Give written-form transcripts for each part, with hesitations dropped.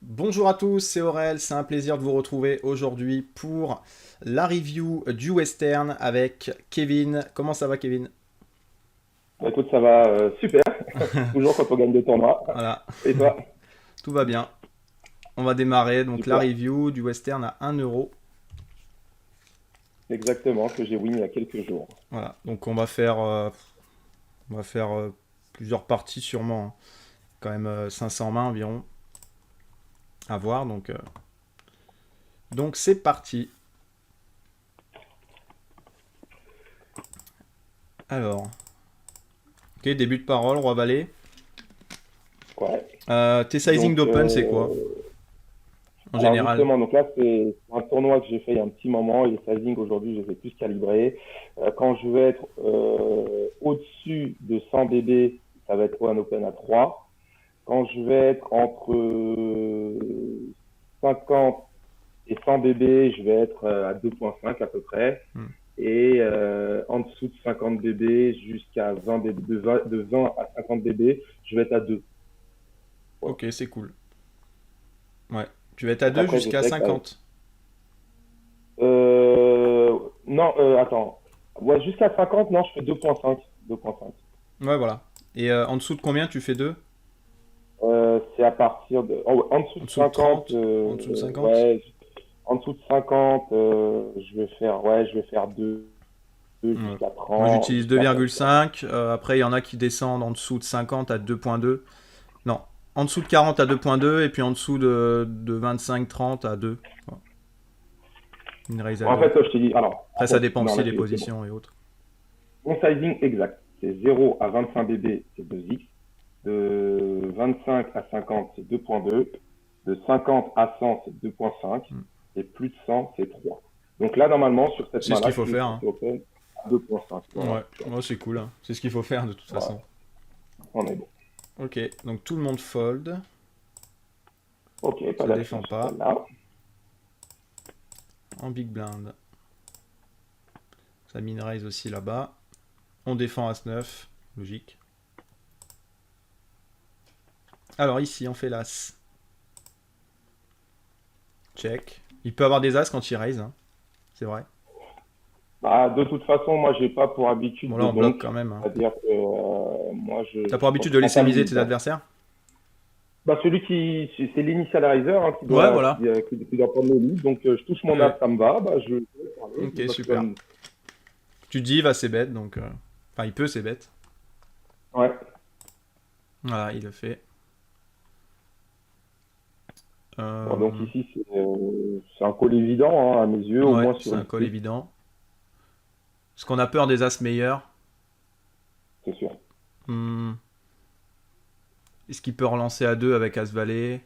Bonjour à tous, c'est Aurel, c'est un plaisir de vous retrouver aujourd'hui pour la review du western avec Kevin. Comment ça va Kevin? Bah, écoute, ça va super, toujours quand on gagne des tournois. Voilà, Et toi? tout va bien. On va démarrer donc la Super, review du western à 1 euro. exactement, que j'ai win il y a quelques jours. Voilà, donc on va faire plusieurs parties sûrement, hein. Quand même 500 mains environ à voir, donc c'est parti. Alors, ok, début de parole, roi valet. Ouais. Tes sizing Donc, d'open c'est quoi en alors général? justement, donc là, c'est un tournoi que j'ai fait il y a un petit moment et les sizing aujourd'hui, je les ai plus calibrés. Quand je vais être au-dessus de 100 BB, ça va être un open à 3. Quand je vais être entre 50 et 100 BB, je vais être à 2,5 à peu près. Hmm. Et en dessous de 50 bébés jusqu'à 20 bébés, de 20 à 50 bébés, je vais être à 2. Voilà. Ok, c'est cool. Ouais. Tu vas être à Donc 2 après, je jusqu'à sais que... 50. non, attends. Ouais, jusqu'à 50, non, je fais 2,5. 2,5. Ouais, voilà. Et en dessous de combien tu fais 2? C'est à partir de... oh, ouais, en dessous En de dessous de 50, 30? En dessous de 50? ouais, en dessous de 50, je vais faire 2 Ouais. jusqu'à Moi 30, j'utilise jusqu'à 30. 2,5. Après, il y en a qui descendent en dessous de 50 à 2,2. Non, en dessous de 40 à 2,2 et puis en dessous de 25-30 à 2. Voilà. Une raise à En 2. fait, je t'ai dit... Alors, en Après, ça fait, dépend non, aussi là, des c'est bon. positions et autres. Mon sizing exact, c'est 0 à 25 bébés, c'est 2x. De 25 à 50, c'est 2,2. De 50 à 100, c'est 2,5. Hmm. Et plus de 100, c'est 3. Donc là, normalement, sur cette C'est ce qu'il main-là, faut je suis faire, hein. censé open à 2,5. Voilà, Ouais, tu vois. moi c'est cool, hein. C'est ce qu'il faut faire de toute Voilà, façon. on est bon. Ok, donc tout le monde fold. Ok, pas Ça d'action défend sur pas. celle-là. En big blind. Ça min raise aussi là-bas. On défend As-9. Logique. Alors ici, on fait l'As. Check. Il peut avoir des As quand il raise, hein. C'est vrai. Bah, de toute façon, moi, j'ai pas pour habitude Bon là, de on bloque donk. quand même, hein. C'est-à-dire que moi, T'as pour je habitude de prends laisser pas le miser lead, tes hein. adversaires? Bah, celui qui, c'est l'initializer hein, Ouais, voilà. qui doit prendre le lead. Donc, je touche mon as, Ouais. ça me va. Bah, je vais parler, je Ok, me passe super. comme. Tu te dis, il va c'est bête, donc... Enfin, il peut c'est bête. Ouais. Voilà, il le fait. Bon, donc Euh, ici, c'est un call évident, hein, à mes yeux, au Ouais, moins c'est sur un une call split, évident. Parce qu'on a peur des As meilleurs. c'est sûr. Hmm. Est-ce qu'il peut relancer à 2 avec As-Valet? Il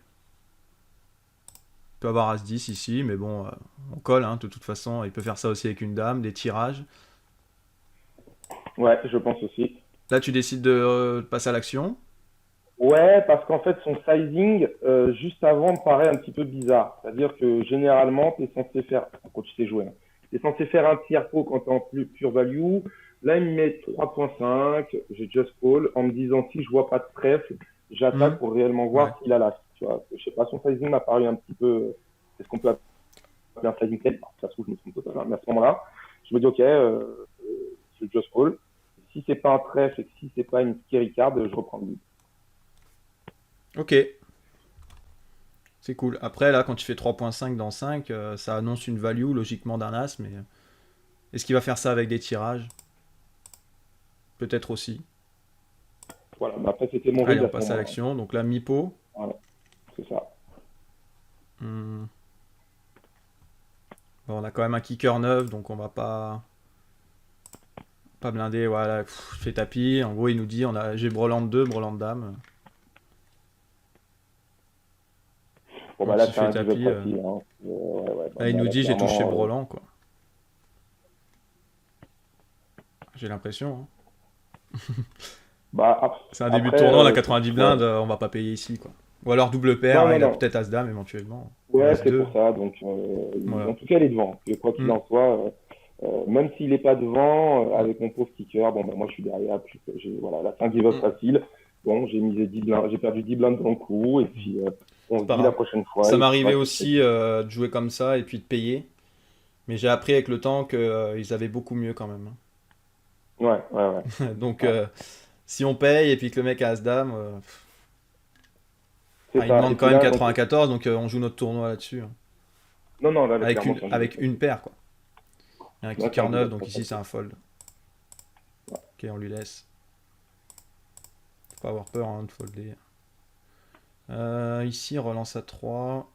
peut avoir As-10 ici, mais bon, on colle, hein, de toute façon. Il peut faire ça aussi avec une dame, des tirages. Ouais, je pense aussi. Là, tu décides de passer à l'action. Ouais, parce qu'en fait, son sizing, juste avant, me paraît un petit peu bizarre. C'est-à-dire que généralement, tu es censé faire, quand tu sais jouer, hein, tu es censé faire un tiers pot quand tu es en plus pure value. Là, il me met 3,5, j'ai just call, en me disant si je vois pas de trèfle, Hmm. j'attaque pour réellement Ouais. voir s'il a l'as. Tu vois, je sais pas, son sizing m'a paru un petit peu, c'est ce qu'on peut appeler un sizing tel. Ça se trouve, je me trompe totalement. Mais à ce moment-là, je me dis, ok, je just call. Si c'est pas un trèfle et que si c'est pas une scary card, je reprends le lead. Ok, c'est cool. Après, là, quand tu fais 3,5 dans 5, ça annonce une value logiquement d'un As, mais est-ce qu'il va faire ça avec des tirages? Peut-être aussi. Voilà, mais après, c'était mon Allez, read on à ce passe à moment-là. l'action. Donc là, mi-pot. Voilà, c'est ça. Hmm. Bon, on a quand même un kicker neuf, donc on va pas blinder. Voilà, pff, il fait tapis. En gros, il nous dit j'ai brelan 2, brelan dame. Bon, bah Donc là, s'il c'est fait un give-up tapis, facile. Hein. Ouais, ouais, bah, là, il bah, nous là, dit j'ai touché clairement, brelan, quoi. J'ai l'impression, hein. bah, C'est un début de après, tournoi, on a 90 ouais. blindes, on va pas payer ici, quoi. Ou alors double paire, Non, hein, non, il a non. peut-être As-Dame éventuellement. Ou Ouais, c'est As-2. pour ça. Donc, en Voilà. tout cas, il est devant. Et quoi qu'il Hmm. en soit, même s'il n'est pas devant, avec mon pauvre kicker, bon, bah, moi, je suis derrière. Puis, voilà, là, c'est un give-up Hmm. facile. Bon, j'ai misé 10 blindes, j'ai perdu 10 blindes dans le coup. Et Hmm. puis, On c'est se pas dit la grave. prochaine fois. Ça Et tu m'arrivait vois, aussi de jouer comme ça et puis de payer. Mais j'ai appris avec le temps qu'ils avaient beaucoup mieux quand même, ouais, ouais, ouais. hein. Donc, Ouais. si on paye et puis que le mec a As-Dame, C'est il ça. Et demande quand puis même là, donc, 94, donc on joue notre tournoi là-dessus, hein. non, non, là, Avec clairement, une, c'est un jeu de avec stress. une paire, quoi. Il y a un Là, c'est un kicker jeu de 9, donc stress. ici c'est un fold. Ok, on lui laisse. Faut pas avoir peur, hein, de folder. Ici, relance à 3.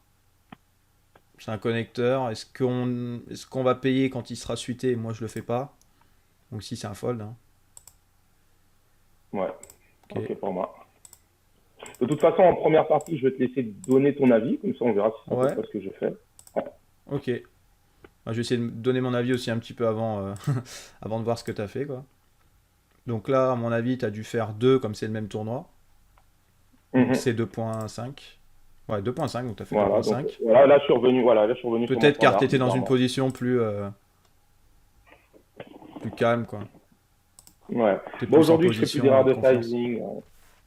C'est un connecteur. Est-ce qu'on va payer quand il sera suité? Moi, je le fais pas. Donc ici, c'est un fold, hein. Ouais, Ok. ok pour moi. De toute façon, en première partie, je vais te laisser donner ton avis, comme ça on verra si c'est à peu Ouais, près ce que je fais. ok. Moi, je vais essayer de donner mon avis aussi un petit peu avant, avant de voir ce que tu as fait, quoi. Donc là, à mon avis, tu as dû faire 2 comme c'est le même tournoi. Donc Mhm. c'est 2.5. Ouais, 2.5, donc tu as fait Voilà, donc 2.5. voilà, là, je suis revenu sur mon Peut-être car tu standard, étais dans une bizarrement. position plus calme, quoi. Ouais. Tu es Bon, plus en aujourd'hui, je fais plus position d'erreurs de confiance. sizing.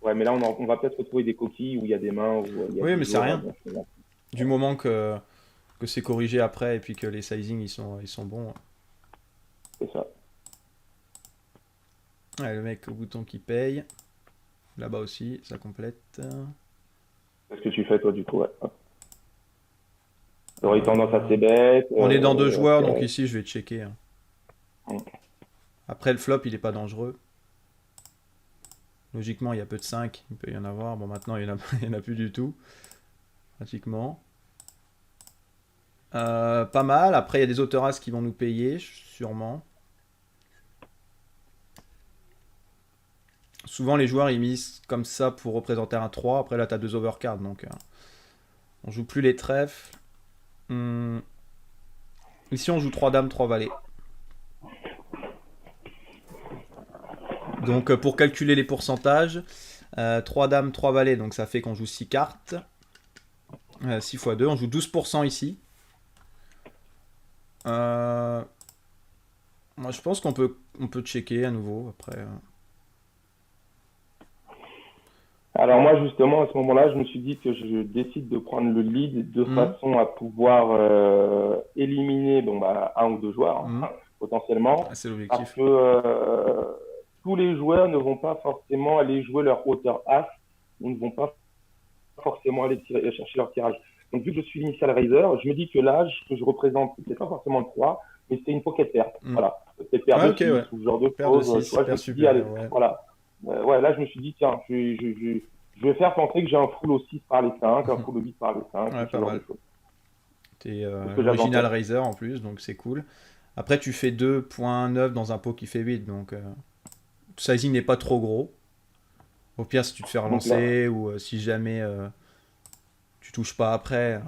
Ouais, mais là, on va peut-être retrouver des coquilles où il y a des mains, où il y a Oui, des mais c'est jours. rien. Bon, Du moment que c'est corrigé après et puis que les sizing ils sont bons. c'est ça. Ouais, le mec au bouton qui paye. Là-bas aussi, ça complète. C'est ce que tu fais, toi, du coup, ouais. Tu aurais tendance Euh, assez bête. on est dans 2 joueurs, donc Après, ici je vais checker, hein. Après le flop, il est pas dangereux. Logiquement, il y a peu de 5, il peut y en avoir. Bon, maintenant, il y en a, il y en a plus du tout, pratiquement. Pas mal. Après, il y a des auteurs As qui vont nous payer, sûrement. Souvent, les joueurs, ils misent comme ça pour représenter un 3. Après, là, tu as 2 overcards, donc on joue plus les trèfles. Hum, Ici, on joue 3 dames, 3 valets. Donc, pour calculer les pourcentages, 3 dames, 3 valets, donc ça fait qu'on joue 6 cartes. 6 x 2, on joue 12% ici. Euh, Moi, je pense qu'on peut checker à nouveau après. alors moi justement à ce moment-là, je me suis dit que je décide de prendre le lead de Hum, façon à pouvoir éliminer bon bah un ou deux joueurs hein, hum. potentiellement Ah, c'est parce l'objectif. que tous les joueurs ne vont pas forcément aller jouer leur hauteur as, ils ne vont pas forcément aller chercher leur tirage. Donc vu que je suis initial raiser, je me dis que l'âge que je représente, c'est pas forcément le 3, mais c'est une pocket pair. Hum. Voilà, c'est paire Ouais, de ok, 6 ouais. ou ce genre de Paire de choses. Tu 6, vois, je paire me suis dit, allez, supérieure, ouais. voilà. Ouais, là, je me suis dit, tiens, je vais faire penser que j'ai un full au 6 par les 5, un full au 8 par les 5, Ouais, ce pas genre de mal. choses. T'es C'est ce que j'avais en l'original tête. Razer en plus, donc c'est cool. Après, tu fais 2.9 dans un pot qui fait 8, donc sizing n'est pas trop gros. Au pire, si tu te fais Donc là, relancer ou si jamais tu touches pas après,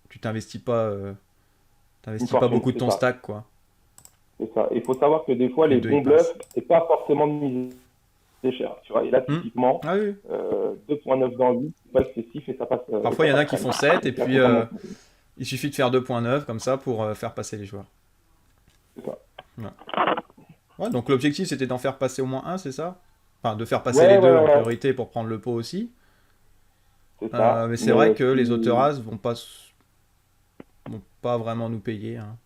tu une t'investis pas fortune, beaucoup de c'est ton ça. stack, quoi. C'est ça. Il faut savoir que des fois, Puis les le 2 il bons bluffs, passe. c'est pas forcément de miser cher. Tu vois, et là, Hmm. typiquement, Ah oui. 2.9 dans 8, c'est pas excessif et Parfois, ça il y en passe a qui crème. font 7 et Donc là, puis faut vraiment. il suffit de faire 2.9 comme ça pour faire passer les joueurs. C'est ça. Ouais. Ouais, donc l'objectif c'était d'en faire passer au moins un, c'est ça? Enfin, de faire passer les Ouais, ouais, deux ouais, en ouais, priorité pour prendre le pot aussi. c'est ça. Mais c'est Mais vrai que les auteurs si. As vont pas vraiment nous payer, hein.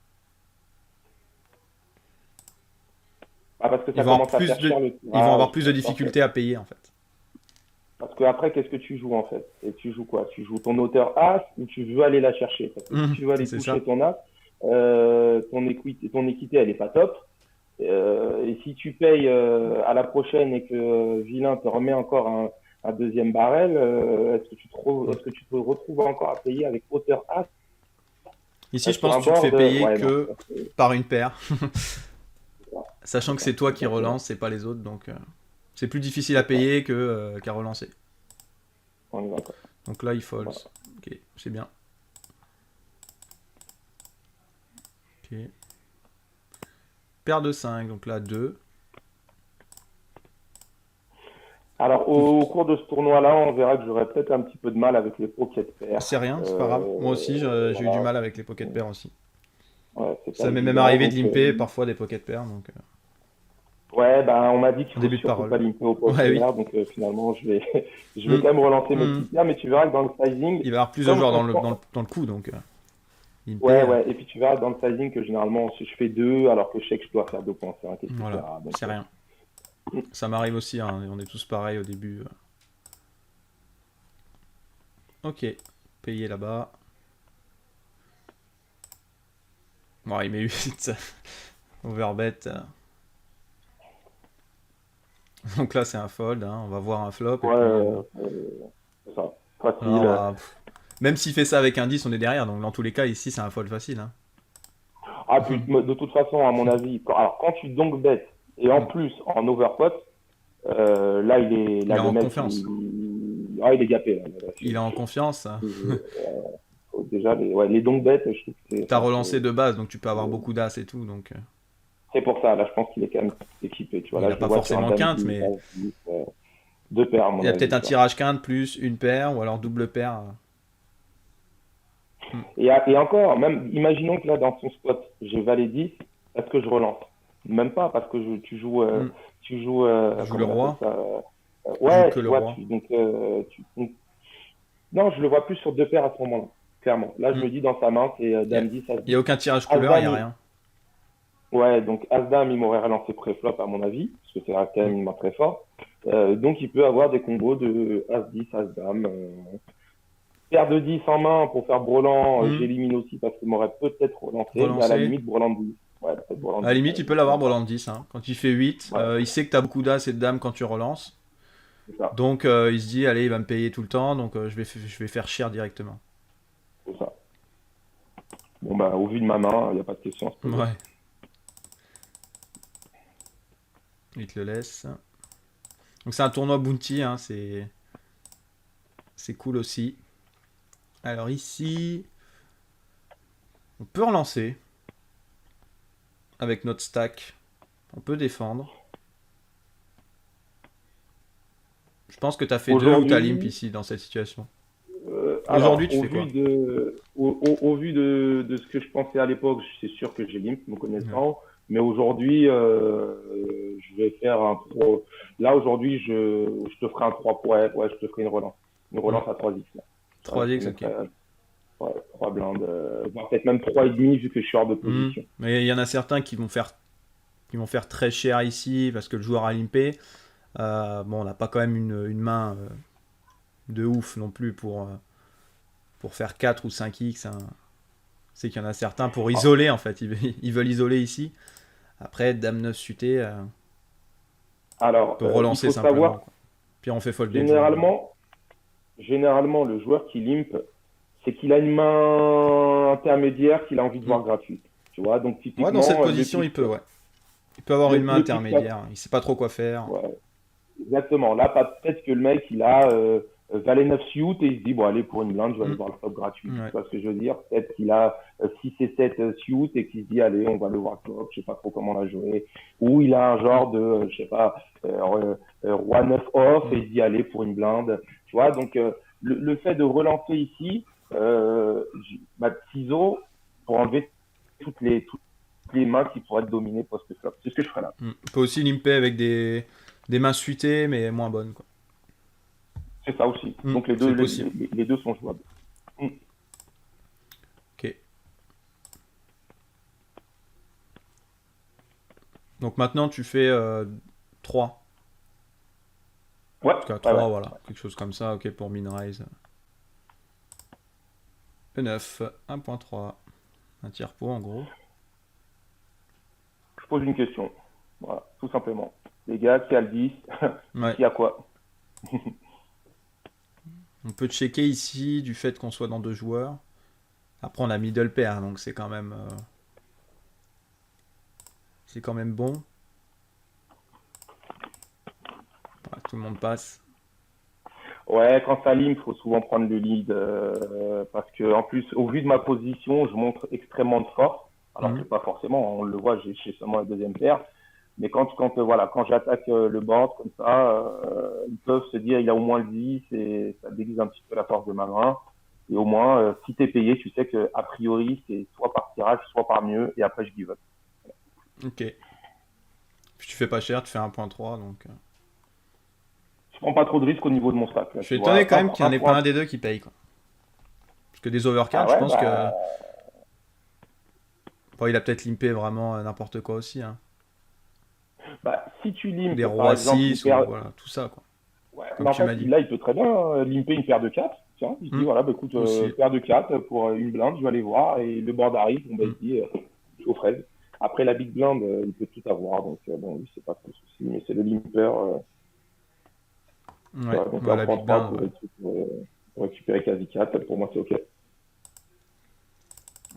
Ah, parce que Ils ça vont avoir commence à plus faire cher de, le ils vont tirage, avoir plus de en fait. difficultés à payer en fait. Parce que après, qu'est-ce que tu joues en fait? Et tu joues quoi? Tu joues ton hauteur As ou tu veux aller la chercher? Parce que si tu veux aller C'est toucher ça. ton As, ton équité, elle est pas top. Et si tu payes à la prochaine et que Vilain te remet encore un deuxième barrel, Mm. est-ce que tu te retrouves encore à payer avec hauteur As Ici, je sur pense un que tu te fais board? payer Ouais, non. que par une paire, sachant C'est que ça, c'est toi qui exactement. relance, c'est pas les autres, donc c'est plus difficile à C'est ça. payer qu'à relancer. On y va, quoi. Donc là, il Voilà. false. Ok, c'est bien. Ok. Paire de 5, donc là 2. Alors, Tout... au cours de ce tournoi-là, on verra que j'aurai peut-être un petit peu de mal avec les pocket C'est pairs. rien, c'est pas grave. Moi aussi, j'ai eu du Voilà. mal avec les pocket pairs aussi. Ouais, c'est pas Ça m'est même évident. arrivé de Donc, limper parfois des pocket pairs, donc. Ouais, ben, on m'a dit qu'il en faut début de surtout pas parole. limiter au poste Ouais, oui. vert, donc finalement, je vais Hmm. quand même relancer mes Hmm. petites paires, mais tu verras que dans le sizing, Il va y avoir plus de comme joueurs on dans le, prend. dans le, dans le coup, donc Ouais, Limpé, ouais, et puis tu verras dans le sizing que généralement, si je fais 2, alors que je sais que je dois faire 2,5, voilà, etc. Donc, c'est rien. Ça m'arrive aussi, hein, on est tous pareils au début. Ok, payé là-bas. Bon, il met 8. Overbet. Donc là, c'est un fold, hein. On va voir un flop, et ouais, puis... c'est ça, là, on facile. va... Même s'il fait ça avec un 10, on est derrière, donc dans tous les cas, ici, c'est un fold facile, hein. Ah, puis de toute façon, à mon avis, alors quand tu donc bet, et en plus en overpot, Il est le en mec, confiance. il est gapé. Là, Il est en confiance. déjà, les donc bet, je trouve que T'as relancé de base, donc tu peux avoir beaucoup d'as et tout, donc... c'est pour ça. Là, je pense qu'il est quand même équipé. Tu vois, il là, a je le pas vois sur un forcément dame quinte, 10, mais... as 10, deux paires, à mon Il y a peut-être avis. un Tu vois. tirage quinte plus une paire, ou alors double paire. Hmm. Et encore, même, imaginons que là, dans son spot, j'ai valet 10, est-ce que je relance? Même pas, parce que Hmm. tu joues, Tu joues le comment on appelle roi. ça? Tu joues Ouais, que tu le vois, roi. donc, non, je le vois plus sur deux paires à ce moment-là, clairement. Là, je Hmm. me dis dans sa main, c'est Il y a, dame 10, as il y a 10. aucun tirage As couleur, il y dame, a rien. ouais, donc as dame, il m'aurait relancé pré-flop à mon avis, parce que c'est quand Hmm. même une main très forte. Donc, il peut avoir des combos de as 10, as dame. Paire de 10 en main pour faire brelan, Hmm. j'élimine aussi parce qu'il m'aurait peut-être relancé, mais à la Relancer. limite, brelan de 10. Ouais, peut-être brelan À de la 10, limite, ouais, il peut donc, l'avoir Brelan 10, hein. Quand il fait 8, ouais, il sait que tu as beaucoup d'as et de dames quand tu relances. c'est ça, Donc il se dit, allez, il va me payer tout le temps, donc je vais faire cher directement. c'est ça. Bon, bah, au vu de ma main, il n'y a pas de question à se poser. Ouais, il te le laisse. Donc c'est un tournoi Bounty, hein, c'est cool aussi. Alors ici, on peut relancer avec notre stack. On peut défendre. Je pense que tu as fait 2 ou t'as limp Aujourd'hui, ici dans cette situation. Aujourd'hui, alors, tu fais quoi? au vu de ce que je pensais à l'époque, c'est sûr que j'ai limp, me Ouais. connaissant. Mais aujourd'hui, je vais faire un pro. Là, aujourd'hui, je te ferai un 3 ouais, ouais, je te ferai une relance. Une Hmm. relance à 3x. Là. Ouais, je te 3x, ok. mettrai ouais, 3 blindes, voire peut-être même 3,5 vu que je suis hors de Hmm. position. Mais il y en a certains qui vont faire très cher ici parce que le joueur a limpé. Bon, on n'a pas quand même une main de ouf non plus pour faire 4 ou 5x, hein. C'est qu'il y en a certains pour Ah, isoler en fait. Ils veulent isoler ici. Après, Dame 9 suité, alors, peut il relancer faut simplement, savoir, quoi. Puis on fait folder le joueur. généralement, généralement, le joueur qui limp, c'est qu'il a une main intermédiaire qu'il a envie de Hmm. voir gratuite. Tu vois, donc Ouais, dans cette typiquement, position, il peut, ouais. Il peut avoir une main le pic intermédiaire. Il sait pas trop quoi faire. ouais, exactement. Là, peut-être que le mec, il a valet 9 suit et il se dit, bon, allez, pour une blinde, je vais aller Hmm. voir le flop gratuit. Tu Ouais. vois ce que je veux dire? Peut-être qu'il a 6 et 7 suit et qu'il se dit, allez, on va le voir flop, je sais pas trop comment la jouer. Ou il a un genre de, je sais pas, roi 9 off et Hmm. il se dit, allez, pour une blinde. Tu vois, donc le fait de relancer ici, ciseaux pour enlever toutes les mains qui pourraient être dominées post-flop. C'est ce que je ferais là. Hmm. On peut aussi limper avec des mains suitées, mais moins bonnes, quoi. C'est ça aussi. Hmm. Donc les deux, C'est possible. les deux sont jouables. Mm. Ok. Donc maintenant, tu fais 3. Ouais, En tout cas, ouais, ouais. 3, voilà. Quelque chose comme ça, ok, pour Minrise. E9, 1.3. Un tiers pot, en gros. Je pose une question. Voilà, tout simplement. Les gars, qui a le 10, Ouais. qui a quoi? On peut checker ici du fait qu'on soit dans 2 joueurs. Après, on a middle pair, donc c'est quand même bon. Voilà, tout le monde passe. Ouais, quand ça lime, il faut souvent prendre le lead parce que en plus, au vu de ma position, je montre extrêmement de force. Alors que Mhm. pas forcément, on le voit, j'ai seulement la deuxième paire. Mais voilà, quand j'attaque le board comme ça, ils peuvent se dire il a au moins le 10 et ça déguise un petit peu la force de ma main. Et au moins, si t'es payé, tu sais que a priori c'est soit par tirage, soit par mieux, et après je give up. Ok. Puis tu fais pas cher, tu fais 1.3, donc... Je prends pas trop de risques au niveau de mon stack. Là, Je suis tu vois. étonné quand même qu'il n'y en ait pas un des deux qui paye, quoi. Parce que des Ah overcards, je ouais, pense que... bah, Bon, il a peut-être limpé vraiment n'importe quoi aussi, hein. bah, si tu Des limpes, par rois exemple, une 6 ou paire. voilà, tout ça, quoi. Ouais, mais Comme en tu fait, m'as dit. là, il peut très bien limper une paire de 4. Tiens, il se dit, voilà, bah, écoute, Aussi. paire de 4 pour une blinde, je vais aller voir. Et le board arrive, bon, bah, Hmm. il se dit, je suis aux fraises. Après, la big blind, il peut tout avoir. Donc, bon, lui, c'est pas trop le souci. Mais c'est le limper. Ouais, Voilà, donc ouais, là, la prend Big 3 Blind, ouais. pour récupérer quasi 4. Pour moi, c'est OK.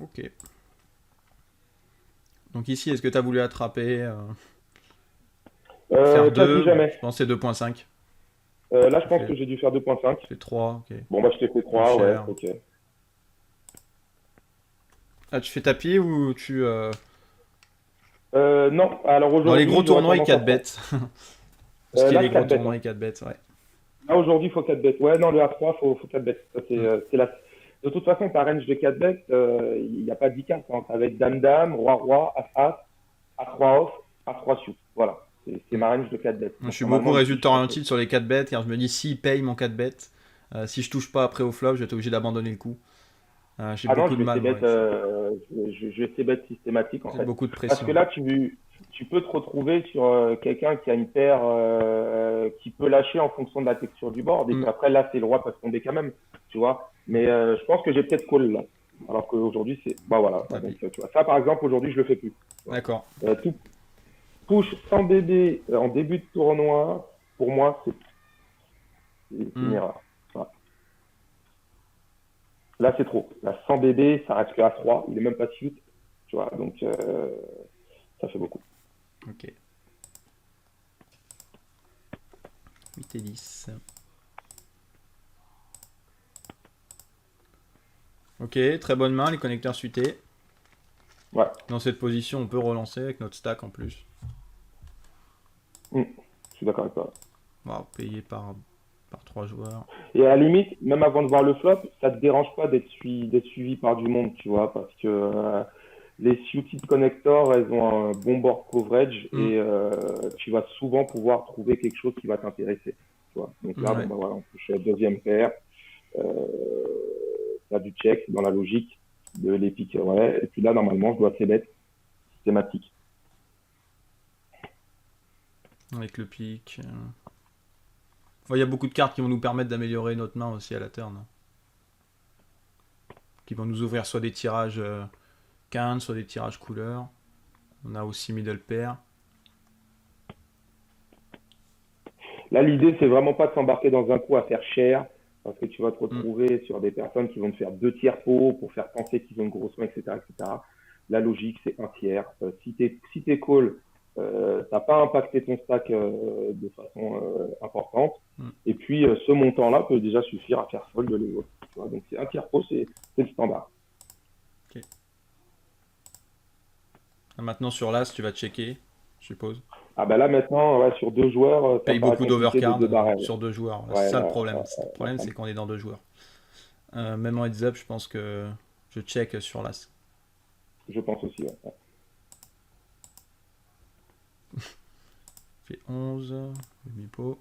Ok. Donc ici, est-ce que tu as voulu attraper faire Quasi 2? jamais. Je pense que c'est 2.5. Là, je Tu pense fais, que j'ai dû faire 2.5. tu fais 3, ok. Bon, bah, je t'ai fait Plus 3, ouais, cher. OK. Ah, tu fais tapis ou tu... Non, alors Dans les aujourd'hui, gros j'aurais tournois, ils tendance à 4 prendre. bêtes. Pour ce qui est Là, des c'est gros 4 bêtes. Hein. tournois, ils 4 bêtes, ouais. Là, aujourd'hui, il faut 4 bêtes. Ouais, non, le A3, faut 4 bêtes. Ça, Hmm. c'est la... De toute façon, ta range de 4 bêtes, il n'y a pas de 10 cartes. Hein. Ça va être Dame-Dame, Roi-Roi, As-As, A3 off, A3 suit. Voilà. C'est Hmm. ma range de 4 bêtes. Moi, je Donc, suis beaucoup normalement, ici, résultat je pense que... orienté sur les 4 bêtes car je me dis s'il paye mon 4 bêtes, si je touche pas après au flop, je vais être obligé d'abandonner le coup. J'ai Ah non, beaucoup de mal moi avec ça. je vais essayer bête systématique en C'est fait. beaucoup de Parce que pression. là, tu peux te retrouver sur quelqu'un qui a une paire qui peut lâcher en fonction de la texture du board. Et Hmm. puis après, là, c'est le roi peut se tomber quand même, tu vois. Mais je pense que j'ai peut-être call là. Alors qu'aujourd'hui, c'est. Bah voilà. Donc, Tapis. tu vois, ça par exemple, aujourd'hui, je le fais plus. Tu vois. D'accord. Tout push sans bébé en début de tournoi, pour moi, c'est une Hmm. erreur. Voilà. Là, c'est trop. Là, sans bébé, ça reste que à 3. Il est même pas suite. Tu vois, donc ça fait beaucoup. Ok. 8 et 10. Ok, très bonne main, les connecteurs suités. Ouais, Dans cette position, on peut relancer avec notre stack en plus. mm, je suis d'accord avec toi. On va payer par 3 joueurs. Et à la limite, même avant de voir le flop, ça te dérange pas d'être suivi par du monde, tu vois, parce que les suited connectors, elles ont un bon board coverage Hmm. et tu vas souvent pouvoir trouver quelque chose qui va t'intéresser, tu vois. Donc là, bon Ouais. bah voilà, on touche la deuxième paire, euh, t'as du check dans la logique de l'épique, ouais. Et puis là, normalement, je dois assez bête, systématique. Avec le pic. Il y a beaucoup de cartes qui vont nous permettre d'améliorer notre main aussi à la turn. Qui vont nous ouvrir soit des tirages quinte, soit des tirages couleur. On a aussi middle pair. Là, l'idée, c'est vraiment pas de s'embarquer dans un coup à faire cher, parce que tu vas te Hmm. retrouver sur des personnes qui vont te faire deux tiers pot pour faire penser qu'ils ont une grosse main, etc., etc. La logique, c'est un tiers. Si t'es call, t'as pas impacté ton stack de façon importante. Hmm. Et puis, ce montant-là peut déjà suffire à faire fold les autres. Tu vois. Donc, c'est un tiers pot, c'est le standard. Ok. Maintenant sur l'as, tu vas checker, je suppose. Ah bah là, maintenant, ouais, sur deux joueurs, ça me Paye paraît beaucoup compliqué de d'overcard deux barrels. sur 2 joueurs. C'est Ouais, ça le là, problème. Le là, problème, c'est qu'on est dans 2 joueurs. Même en heads up, je pense que je check sur l'as. je pense aussi. Ouais. Fait 11, demi-pot.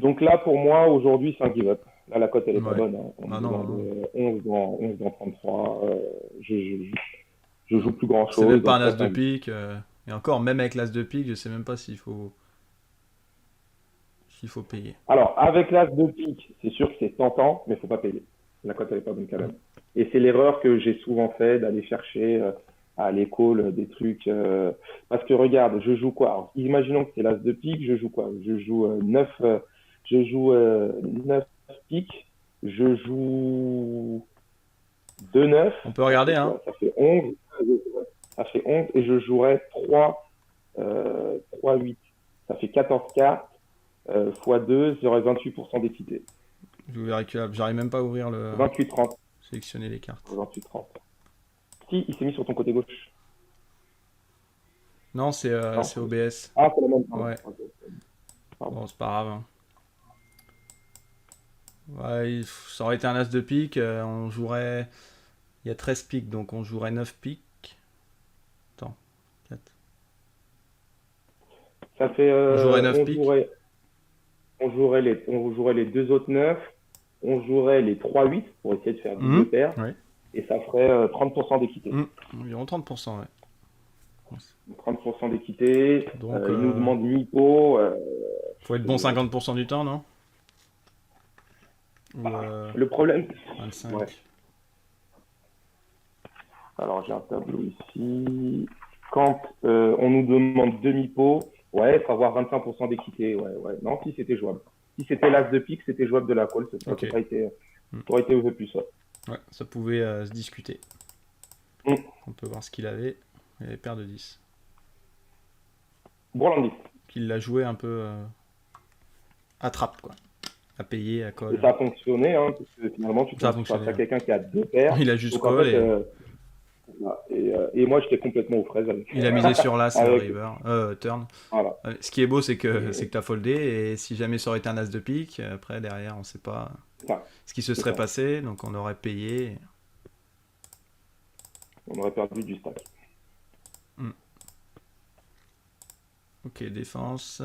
Donc là, pour moi, aujourd'hui, c'est un give-up. Là, la cote, elle est pas Ouais. bonne. Hein. On Ah me non, demande hein. 11 dans 33. Je, je, je joue plus C'est grand-chose, même pas donc un ça, as c'est de un give-up. pique. Et encore, même avec l'as de pique, je sais même pas s'il faut payer. Alors, avec l'as de pique, c'est sûr que c'est tentant, mais il faut pas payer. La cote, elle est pas bonne quand Mm. même. Et c'est l'erreur que j'ai souvent fait d'aller chercher à l'école des trucs. Parce que regarde, je joue quoi? Alors, imaginons que c'est l'as de pique, je joue quoi? Je joue 9, je joue 9 piques, je joue 2 9, On peut ça regarder, fait hein. quoi? Ça fait 11. Ça fait 11 et je jouerai 3 8. Ça fait 14 cartes x 2, j'aurai 28% d'équité. J'arrive même pas à ouvrir 28-30. sélectionner les cartes. 28-30. Si, il s'est mis sur ton côté gauche. Non, c'est Non? c'est OBS. Ah, c'est la même, pardon. Ouais. Ok. Pardon. Bon, c'est pas grave, hein. Ouais, ça aurait été un as de pique, on jouerait. Il y a 13 piques, donc on jouerait 9 piques. Attends, 4. Ça fait, On jouerait 9 piques. on jouerait les deux autres 9, on jouerait les 3-8 pour essayer de faire du deux Mhm. paires, Ouais. et ça ferait 30% d'équité. Environ 30%, ouais. 30% d'équité, Donc, il nous demande mi-pot. faut être bon 50% du temps, non? Ou Le problème, ouais. 25. Alors j'ai un tableau ici. Quand on nous demande demi-pot, ouais, il faut avoir 25% d'équité. Ouais, ouais. Non, si c'était jouable. Si c'était l'as de pique, c'était jouable de la call. Ça Ok. aurait été OV plus. Ouais. Ouais, ça pouvait se discuter. Mm. On peut voir ce qu'il avait. Il avait paire de 10. Breland 10. Qu'il l'a joué un peu à trappe, quoi. À payer, à Et call. ça a fonctionné, hein, parce que finalement, tu Ça a tombes face fonctionné. à quelqu'un qui a deux paires. Il a juste Donc en call fait, et voilà. Et moi, j'étais complètement aux fraises avec. il a misé sur l'as avec river, turn. voilà. Ce qui est beau, c'est que Et, tu as foldé et si jamais ça aurait été un as de pique, après derrière, on sait pas enfin, ce qui se c'est serait ça. passé, donc on aurait payé. On aurait perdu du stack. Ok, défense.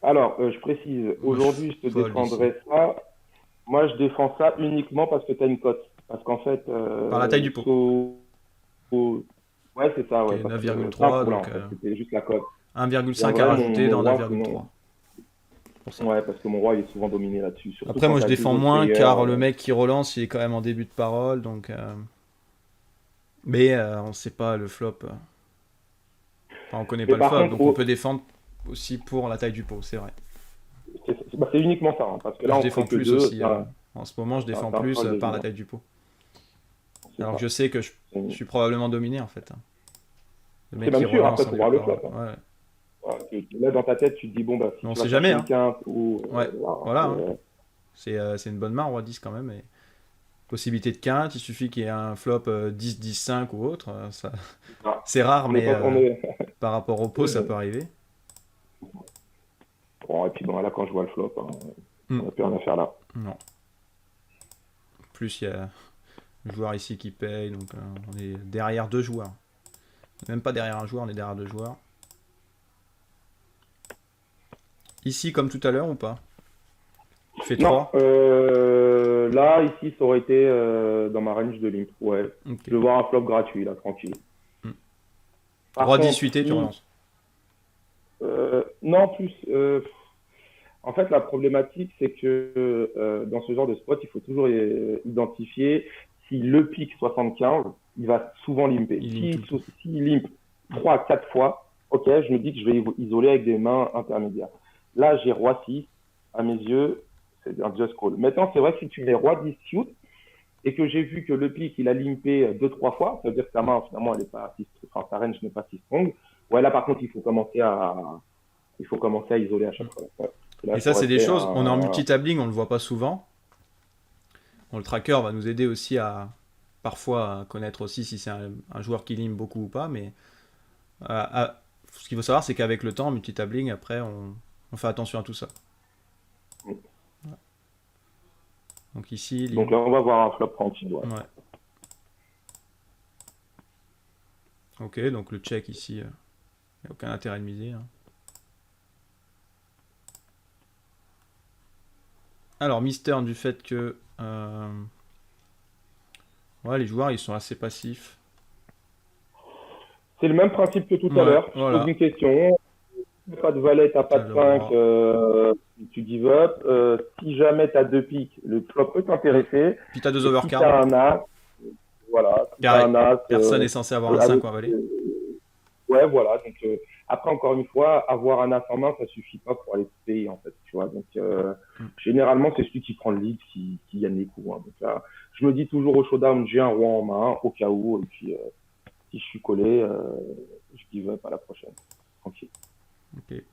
Alors, je précise, aujourd'hui, je te Fold défendrai ça. Moi, je défends ça uniquement parce que tu as une cote. Parce qu'en fait, Par la taille du pot. ouais, c'est ça, Ok, ouais. Parce que, 9,3, pour là, donc en fait, c'était juste la cote. Et en 1,5 à vrai, rajouter mon dans roi, sinon. 9,3. Pour ça. Ouais, parce que mon roi, il est souvent dominé là-dessus. Surtout Après, quand moi tu je as deux défends autres moins players. car le mec qui relance, il est quand même en début de parole, donc. Mais on sait pas le flop. Enfin, on connaît Mais pas le par flop, contre, donc on peut défendre aussi pour la taille du pot, c'est vrai. c'est uniquement ça. Hein, parce que là, Je on défends ferait que plus deux. aussi. En ce moment, je défends C'est un plus fold de par la joueur. taille du pot. C'est Alors ça. que je sais que je C'est suis probablement dominé en fait. Le c'est mec qui même sûr, relance après, en faut début voir de le flop. parole. Hein. Ouais. Ouais, là, dans ta tête, tu te dis, bon, bah, si Mais on tu vas sait jamais, chercher une hein. quinte ou. Ouais. Voilà. Hein. Euh, C'est une bonne main, roi 10 quand même. Et possibilité de quinte, il suffit qu'il y ait un flop 10-10-5 ou autre. ah, C'est rare, on n'est mais pas. On est... par rapport au pot, ça peut arriver. Bon, et puis bon, là, quand je vois le flop, hein, Hmm. on n'a plus rien à faire là. Non. En plus, il y a le joueur ici qui paye, donc on est derrière deux joueurs. Même pas derrière un joueur, on est derrière deux joueurs. Ici, comme tout à l'heure ou pas? Tu fais Non, 3. là, ici, ça aurait été dans ma range de limp. Ouais. Ok. Je veux voir un flop gratuit, là, tranquille. Hmm. Par Roi contre, 10 suité, tu si, relances. non, plus. En fait, la problématique, c'est que dans ce genre de spot, il faut toujours identifier si le pic 75, il va souvent limper. Il limpe tout le temps. S'il limpe 3 à 4 fois, ok, je me dis que je vais isoler avec des mains intermédiaires. Là, j'ai roi 6, à mes yeux, c'est un just call. Maintenant, c'est vrai que si tu mets roi 10 suit, et que j'ai vu que le pic, il a limpé 2-3 fois, ça veut dire que ta main, finalement, elle est pas enfin, ta range n'est pas si strong. Ouais, là, par contre, il faut commencer à isoler à chaque fois. Ouais. Là, Et ça, c'est des fait choses, on est en multitabling, on le voit pas souvent. Bon, le tracker va nous aider aussi à parfois à connaître aussi si c'est un joueur qui lime beaucoup ou pas, mais ce qu'il faut savoir, c'est qu'avec le temps, multitabling, après, on fait attention à tout ça. Donc ici, Donc là, on va voir un flop tranquille. Ouais. ouais. Ok, donc le check ici, il n'y a aucun intérêt de miser. Hein. Alors, Mister, du fait que ouais, les joueurs, ils sont assez passifs. C'est le même principe que tout à Ouais, l'heure. Je voilà. pose une question. Si t'as pas de valet, t'as pas T'as de le 5, roi. tu give up. Si jamais t'as deux piques, le flop peut t'intéresser. Puis t'as deux Et si overcards. t'as un as, voilà. Si t'as un as, Personne n'est censé avoir un avec, 5 ou un valet. ouais, voilà. Donc après, encore une fois, avoir un as en main, ça suffit pas pour aller payer en fait. Tu vois. Donc généralement, c'est celui qui prend le lead qui gagne les coups. Hein. Donc là, je me dis toujours au showdown, j'ai un roi en main au cas où. Et puis si je suis collé, je give up à la prochaine. Tranquille. Ok.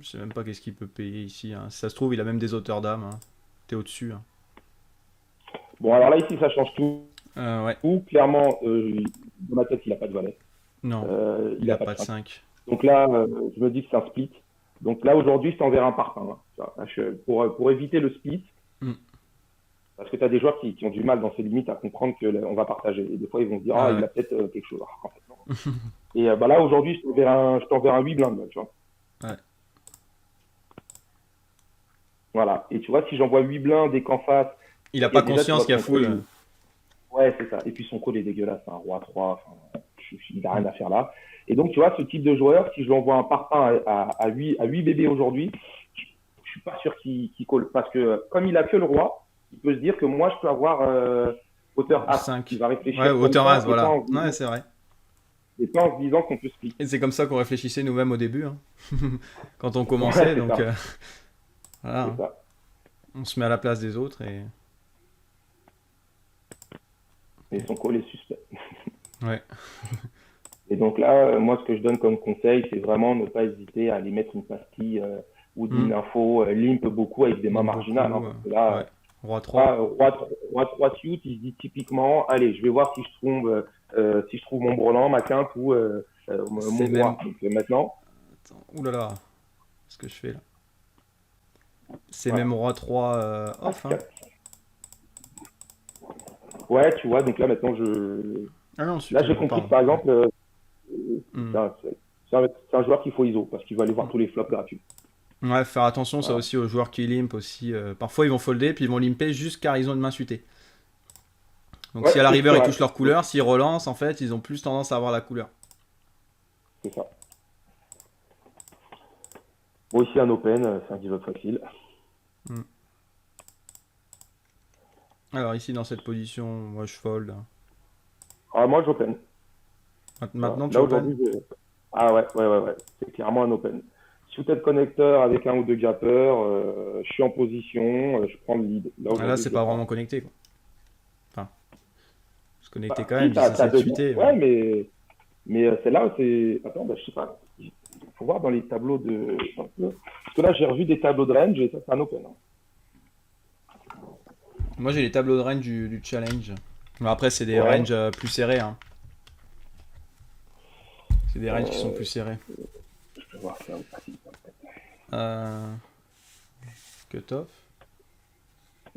Je sais même pas qu'est-ce qu'il peut payer ici. Hein. Si ça se trouve, il a même des auteurs d'âme. Hein. T'es au-dessus. Hein. Bon, alors là, ici, ça change tout. Ouais. Clairement, dans ma tête, il n'a pas de valet. Non, il a a pas de 5. 5. Donc là, je me dis que c'est un split. Donc là, aujourd'hui, je t'enverrai un parpaing. Hein. Pour éviter le split, parce que tu as des joueurs qui ont du mal dans ces limites à comprendre qu'on va partager. Et des fois, ils vont se dire, ah, il a peut-être quelque chose. En fait, non. Et bah là, aujourd'hui, je t'enverrai un 8 blindes, là, tu vois. Ouais. Voilà. Et tu vois, si j'envoie 8 blindes et qu'en face, Il a il y a pas déjà, tu conscience vois, qu'il y a son call, full. ouais, c'est ça. Et puis son call est dégueulasse, un roi 3, enfin, il n'a rien Mm. à faire là. Et donc, tu vois, ce type de joueur, si je lui envoie un parpaing à 8 bébés aujourd'hui, je suis pas sûr qu'il call. Parce que comme il a que le roi, il peut se dire que moi, je peux avoir hauteur As. Il 5. va Ouais, réfléchir comme hauteur as, ça voilà. Ouais, c'est vrai. et pas en se disant qu'on peut split. Et c'est comme ça qu'on réfléchissait nous-mêmes au début, hein. Quand on Ouais, commençait, c'est donc ça. voilà, C'est hein. ça. On se met à la place des autres et. Et son call est suspect. Ouais. Et donc là, moi, ce que je donne comme conseil, c'est vraiment ne pas hésiter à aller mettre une pastille ou Mm. d'une info limp beaucoup avec des mains Limite marginales. Hein, beaucoup. parce que là, Ouais. Roi 3. ah, roi 3 suit, il se dit typiquement, allez, je vais voir si je trouve mon brelan, ma quinte ou mon C'est même. roi. Donc maintenant, Attends. Ouh là là. Qu'est-ce que je fais là? C'est voilà. même roi 3 Ah, off, hein. ouais, tu vois, donc là maintenant, Ah non, là j'ai compris que pardon. par exemple, Mm. c'est un joueur qu'il faut ISO parce qu'il va aller voir tous les flops gratuits. Ouais, faire attention ça Voilà. aussi aux joueurs qui limp aussi. Parfois ils vont folder puis ils vont limper juste car ils ont une main suitée. Donc Ouais, si à la c'est river ils vrai. touchent leur couleur, s'ils relancent en fait ils ont plus tendance à avoir la couleur. C'est ça. Bon, ici un open, c'est un give-up facile. Mm. Alors ici dans cette position, moi je fold. Ah, moi, j'open. Voilà. Maintenant tu Là, open? aujourd'hui, ah ouais, ouais, ouais, ouais. C'est clairement un open. Shooter connecteur avec un ou deux gappers, je suis en position, je prends le lead. Là, Ah, là aujourd'hui, c'est je le pas vraiment prends. connecté quoi. Enfin, se connecter Bah, quand si, même, t'as 17 deux. suité. Ouais, mais c'est là où c'est. Attends, bah, je sais pas. Il faut voir dans les tableaux de. Parce que là, j'ai revu des tableaux de range et ça, c'est un open. Hein. Moi j'ai les tableaux de range du challenge. Mais après c'est des ranges Ouais. plus serrés, hein. C'est des ranges qui sont Euh, plus serrés. je peux voir ça. Euh, Cutoff.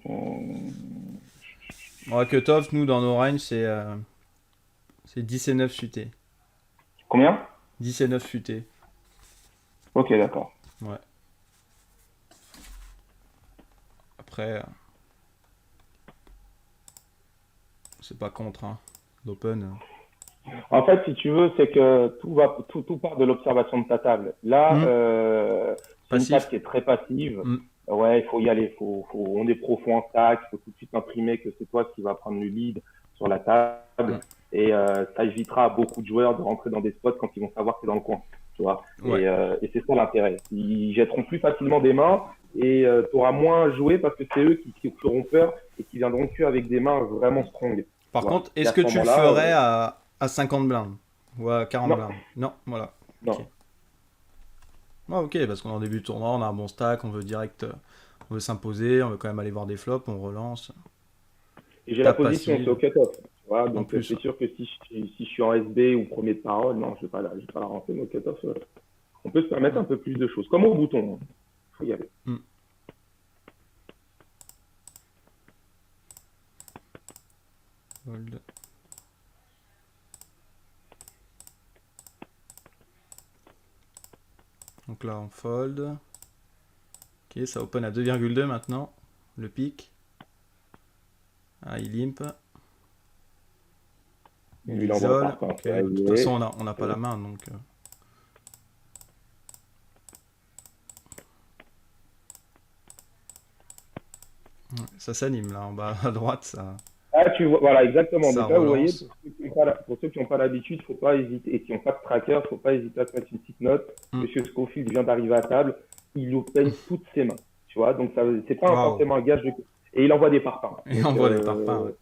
Euh, Ouais, cutoff, nous dans nos ranges c'est 10 et 9 suité. Combien? 10 et 9 suité. Ok, d'accord. Ouais. Après, c'est pas contre, hein. L'open. En fait, si tu veux, c'est que tout part de l'observation de ta table. Là, c'est une table Passif. qui est très passive. Hmm. Ouais, il faut y aller. On est profond en stack. Il faut tout de suite imprimer que c'est toi qui vas prendre le lead sur la table. Hmm. Et ça évitera à beaucoup de joueurs de rentrer dans des spots quand ils vont savoir que c'est dans le coin. Tu vois. Ouais. Et c'est ça l'intérêt. Ils jetteront plus facilement des mains et tu auras moins à jouer parce que c'est eux qui auront peur et qui viendront que avec des mains vraiment strong. Tu Par vois. contre, Et est-ce à que ce tu le moment-là, ferais à 50 blindes? Ou à 40 non, blindes? Non, voilà. Ok. non. Ah, ok, parce qu'on est en début de tournoi, on a un bon stack, on veut direct. On veut s'imposer, on veut quand même aller voir des flops, on relance. Et j'ai la Tape position, c'est passive. au cut-off. Voilà, En donc plus, c'est sûr que si je suis en SB ou premier de parole, non, je vais pas la rentrer, mais au cut-off, on peut se permettre ouais. un peu plus de choses. Comme au bouton, hein. Faut y aller. Hmm. Fold. Donc là, on fold. Ok, ça open à 2,2 maintenant. Le pic. Ah, il limp. Et Il lui, il envoie isole. par pain. Ok, Ça de toute y façon, est. on n'a pas la main, donc. Ouais, ça s'anime là, en bas à droite, Ah, tu vois, voilà, exactement. ça Donc là, vous voyez, relance. pour ceux qui n'ont pas l'habitude, faut pas hésiter, et qui n'ont pas de tracker, faut pas hésiter à se mettre une petite note. Hmm. Monsieur Scofield vient d'arriver à table, il open toutes ses mains. Tu vois, donc ça, c'est pas Waouh. forcément un gage de. Et il envoie des parpaings. Et Donc, on voit des parpaings, ouais.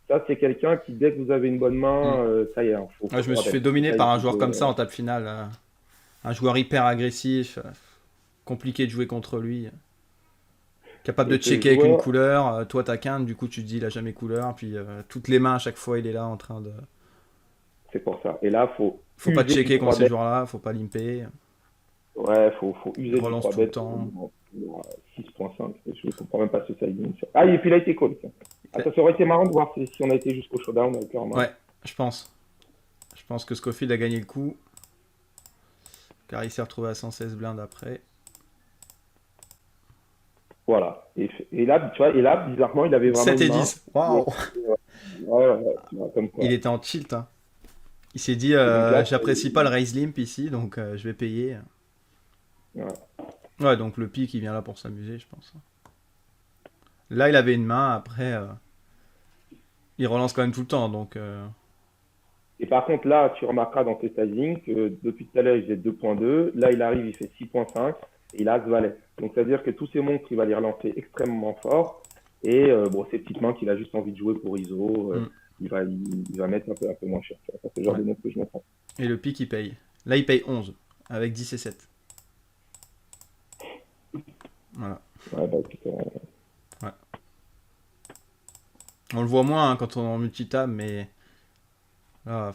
ça, c'est quelqu'un qui, dès que vous avez une bonne Hmm. main, ça y est, hein, Ouais, faut je me droit suis fait d'être. dominer Ça, par il un faut joueur jouer, comme ça en table finale. Un joueur hyper agressif, compliqué de jouer contre lui. Capable de et ce checker avec une joueur, couleur, toi t'as quinte, du coup tu te dis il a jamais couleur, puis toutes les mains à chaque fois il est là en train de. c'est pour ça. Et là, faut Faut pas user du checker contre 3 ces bet. joueurs-là, faut pas limper, Ouais, faut il user du relance 3 tout le bet. temps. 6.5. Je comprends même pas ce sizing. Ah, et puis il a été call. Tiens. Ah, ça aurait été marrant de voir si on a été jusqu'au showdown avec leur main. Ouais, je pense. pense que Scofield a gagné le coup. Car il s'est retrouvé à 116 blindes après. Voilà. Et là, tu vois, et là, bizarrement, il avait vraiment 7 une et main. 10. Waouh. Tu vois, comme Il quoi. était en tilt. Hein. Il s'est dit, Et donc là, j'apprécie pas le raise limp ici, donc je vais payer. ouais. Ouais, donc le pic, il vient là pour s'amuser, je pense. Là, il avait une main, après, il relance quand même tout le temps, donc... Et par contre, là, tu remarqueras dans tes sizing que depuis tout à l'heure, il faisait 2.2. Là, il arrive, il fait 6.5 et il a As-Valet. Donc, c'est-à-dire que tous ces monstres, il va les relancer extrêmement fort. Et bon, ces petites mains qu'il a juste envie de jouer pour ISO, hmm, il va mettre un peu moins cher. Tu vois. Ça, c'est le genre ouais. de note que je me prends. Et le pic, il paye. Là, il paye 11, avec 10 et 7. Voilà. Ouais, bah, écoute, Ouais. On le voit moins hein, quand on est en multitable, mais... Ah,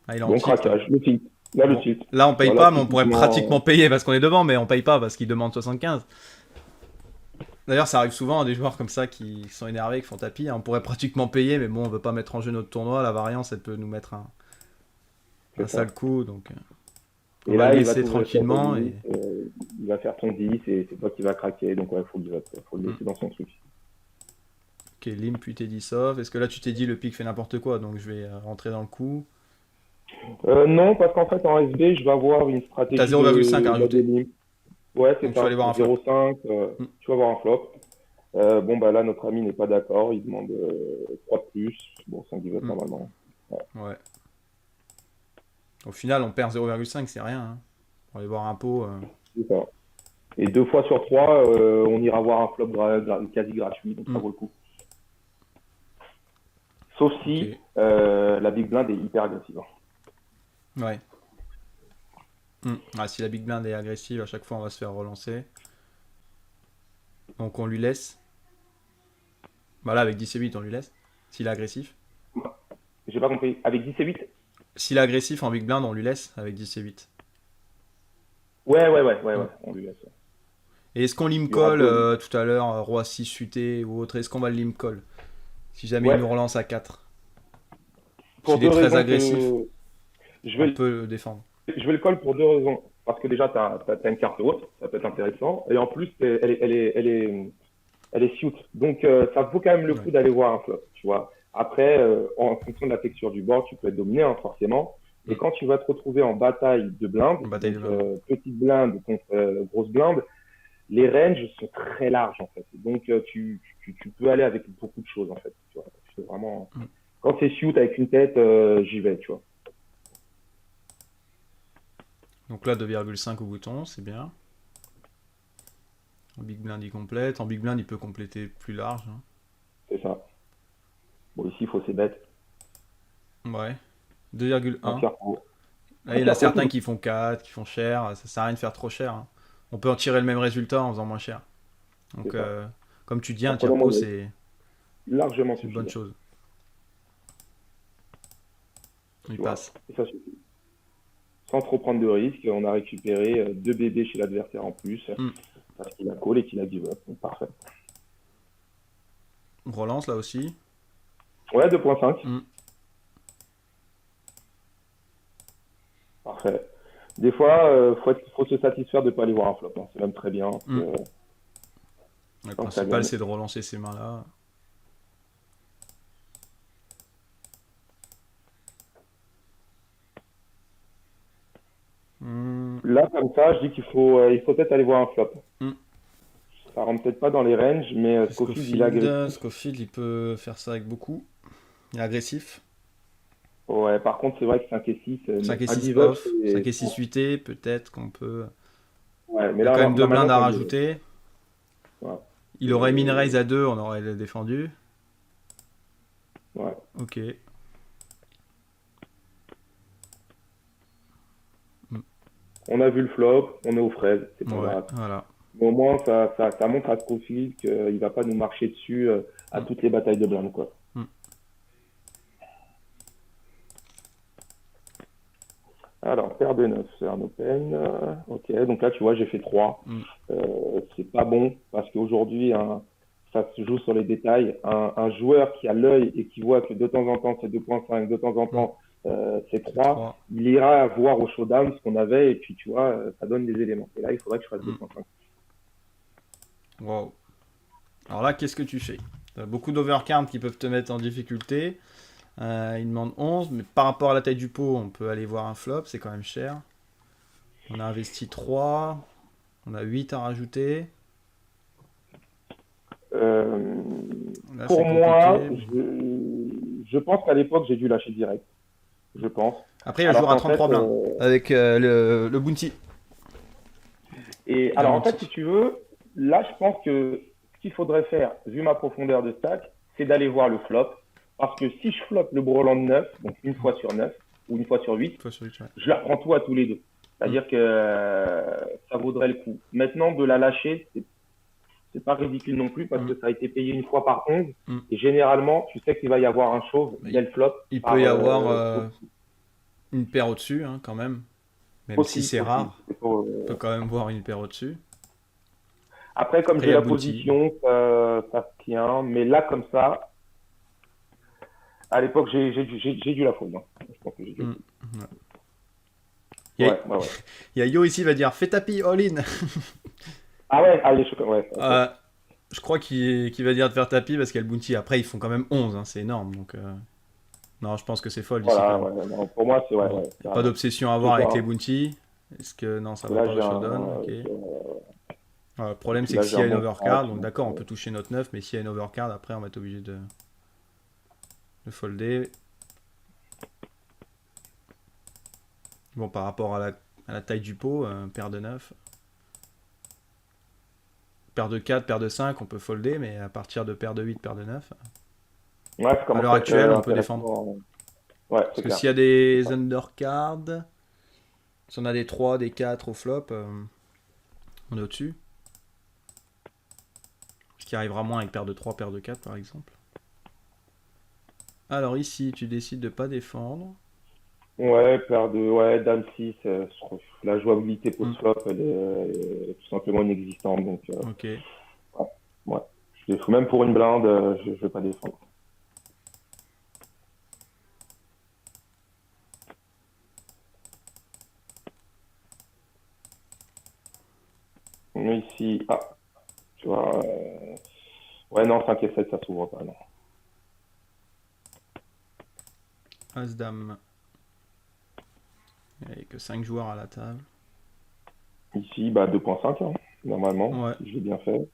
ah, il est en bon tilt, là. craquage, le tilt. Là, le Bon, tilt. là, on paye Voilà, pas, mais on pourrait typiquement. pratiquement payer parce qu'on est devant, mais on paye pas parce qu'il demande 75. D'ailleurs, ça arrive souvent à des joueurs comme ça qui sont énervés, qui font tapis. Hein. On pourrait pratiquement payer, mais bon, on veut pas mettre en jeu notre tournoi. La variance, elle peut nous mettre un C'est ça. sale coup, donc on Et va le là, il va laisser t'ouvrir sur ton tranquillement. 10, il va faire ton 10 et c'est toi qui vas craquer. Donc, ouais, faut le Hmm. laisser dans son truc. Ok, limp puis t'es dit sauf. Est-ce que là tu t'es dit le pic fait n'importe quoi, donc je vais rentrer dans le coup. Non, parce qu'en fait, en SB, je vais avoir une T'as stratégie 0,5 à de rajouter, limp. Ouais, c'est donc tu vas aller ça. voir un flop. 0,5, Hmm. tu vas avoir un flop. Bon, bah là, notre ami n'est pas d'accord. Il demande 3 de plus. Bon, c'est un give up Hmm. normalement. Ouais, Ouais. Au final, on perd 0,5, c'est rien. Hein. Pour aller voir un pot. c'est ça. Et 2 fois sur 3, on ira voir un flop quasi gratuit, donc ça Hmm. vaut le coup. Sauf Ok. si la big blind est hyper agressive. Ouais. Hmm. Ah, si la big blind est agressive, à chaque fois on va se faire relancer. Donc on lui laisse. Bah là, avec 10 et 8, on lui laisse. S'il est agressif. J'ai pas compris. Avec 10 et 8? S'il est agressif en big blind, on lui laisse avec 10 et 8. Ouais, Hmm. on lui laisse. Et est-ce qu'on limp Il y aura call que. tout à l'heure, roi 6 suité ou autre? Est-ce qu'on va le limp call? Si jamais il Ouais, nous relance à 4. pour S'il est deux très raisons agressif, que. Je on vais, peut le défendre. je vais le call pour deux raisons. Parce que déjà, tu as une carte haute, ça peut être intéressant. Et en plus, elle est suit. Donc, ça vaut quand même le Ouais. coup d'aller voir un flop, tu vois. Après, en fonction de la texture du board, tu peux être dominé, hein, forcément. Mais Hmm. quand tu vas te retrouver en bataille de blindes, Bataille donc de blinde. petite blinde contre grosse blinde, les ranges sont très larges, en fait. Donc, tu peux aller avec beaucoup de choses, en fait. Tu vois. C'est vraiment... Hmm. Quand c'est shoot avec une tête, j'y vais, tu vois. Donc là, 2,5 au bouton, c'est bien. En big blind, il complète. En big blind, il peut compléter plus large. Hein. C'est ça. Bon, ici, il faut ses bêtes. Ouais. Un 2,1. tiers pro. Là, Un il y en a tiers pro, c'est certains bon. qui font 4, qui font cher. Ça sert à rien de faire trop cher. Hein. On peut en tirer le même résultat en faisant moins cher. Donc, C'est ça. comme tu dis, En un prenant tiers mon pot, risque. Largement c'est une bonne suffisant. chose. Il Tu vois. passe. Et ça suffit. Sans trop prendre de risques, on a récupéré deux bébés chez l'adversaire en plus, Hmm. parce qu'il a call et qu'il a give up. Donc, parfait. On relance là aussi. Ouais, 2.5. Hmm. Parfait. Des fois, faut se satisfaire de ne pas aller voir un flop. Hein. C'est même très bien. Hmm. Le Tant que ça principal, gagne. c'est de relancer ces mains-là. Hmm. Là, comme ça, je dis il faut peut-être aller voir un flop. Hmm. Ça rentre peut-être pas dans les ranges, mais Scofield, il est Scofield. agressif. Scofield, il peut faire ça avec beaucoup. Il est agressif. Ouais, par contre, c'est vrai que 5 et 6, 5 et un 6 give up, off. 5 et 6 suité, peut-être qu'on peut. ouais, mais Il y a là, quand même deux normalement, blindes à c'est un give up. rajouter. Ouais. Il aurait min raise Et- à 2, on aurait défendu. ouais. Ok. Hmm. On a vu le flop, on est aux fraises, c'est pas Ouais, grave. voilà. Mais au moins, ça montre à Scofield qu'il va pas nous marcher dessus à Hmm. toutes les batailles de blindes, quoi. Hmm. Alors, paire de 9, c'est un open. Ok, donc là, tu vois, j'ai fait 3. Hmm. C'est pas bon parce qu'aujourd'hui, ça se joue sur les détails. Un joueur qui a l'œil et qui voit que de temps en temps, c'est 2.5, de temps en Hmm. temps, C3, 3. il ira voir au showdown ce qu'on avait et puis tu vois, ça donne des éléments. Et là, il faudrait que je fasse 2.5. Wow. Alors là, qu'est-ce que tu fais? T'as beaucoup d'overcards qui peuvent te mettre en difficulté. Il demande 11, mais par rapport à la taille du pot, on peut aller voir un flop, c'est quand même cher. On a investi 3, on a 8 à rajouter. Euh, Là, c'est pour moi, compliqué. je pense qu'à l'époque, j'ai dû lâcher direct. Je pense. Après, il y a le Alors joueur à qu'en fait, 33 blindes, avec le bounty. et La alors en fait, bounty. si tu veux, là, je pense que ce qu'il faudrait faire, vu ma profondeur de stack, c'est d'aller voir le flop. Parce que si je floppe le brelan de 9, donc une fois sur 9 ou une fois sur 8, Fois sur 8, ouais. je la reprends tout à tous les deux. Mm. C'est-à-dire que ça vaudrait le coup. Maintenant, de la lâcher, c'est pas ridicule non plus parce Mm. que ça a été payé une fois par 11. Mm. Et généralement, tu sais qu'il va y avoir un chauve Mais dès le flop il peut par y avoir une paire au-dessus, hein, quand même. Même si possible, c'est possible. rare, on peut quand même voir une paire au-dessus. Après, comme Après, il j'ai y a la le bounty. position, ça se tient. Mais là, comme ça, à l'époque, j'ai dû la fold. Hein. Je pense que j'ai dû la Mm. fold. Ouais. Ouais, ouais, ouais. Il y a Yo ici, il va dire fais tapis, all-in. Ah ouais, allez, ouais, ok. Euh, je crois qu'il va dire de faire tapis parce qu'il y a le bounty. Après, ils font quand même 11, hein, c'est énorme. Donc, non, je pense que c'est fold ici quand Voilà, même. ouais, non, pour moi, c'est ouais, Bon, ouais, il n'y a pas carrément. d'obsession à avoir J'ai avec les un, bounty. Est-ce que non, ça et va là, pas au showdown? Ok. Le et problème, puis c'est que là, j'ai s'il y un a une bon overcard, strat. donc Donc, d'accord, on peut toucher notre 9, mais s'il y a une overcard, après, on va être obligé de folder. Bon, par rapport à la taille du pot, paire de 9. Paire de 4, paire de 5, on peut folder, mais à partir de paire de 8, paire de 9, ouais, ça à commence l'heure à être actuelle, on peut défendre. intéressant. Ouais, Parce c'est que clair. s'il y a C'est des ça. undercards, si on a des 3, des 4 au flop, on est au-dessus. Ce qui arrivera moins avec paire de 3, paire de 4 par exemple. Alors ici, tu décides de pas défendre. Ouais, paire de, ouais, dame 6, je trouve la jouabilité Hmm, post-flop, elle est tout simplement inexistante. Donc, ok. ouais, ouais. Je défends. Même pour une blinde, je vais pas défendre. Mais ici, ah, tu vois, ouais, non, 5 et 7 ça s'ouvre pas, non. As-Dame. Il n'y a que 5 joueurs à la table. Ici, bah, 2.5, hein, normalement, Ouais. si je l'ai bien fait.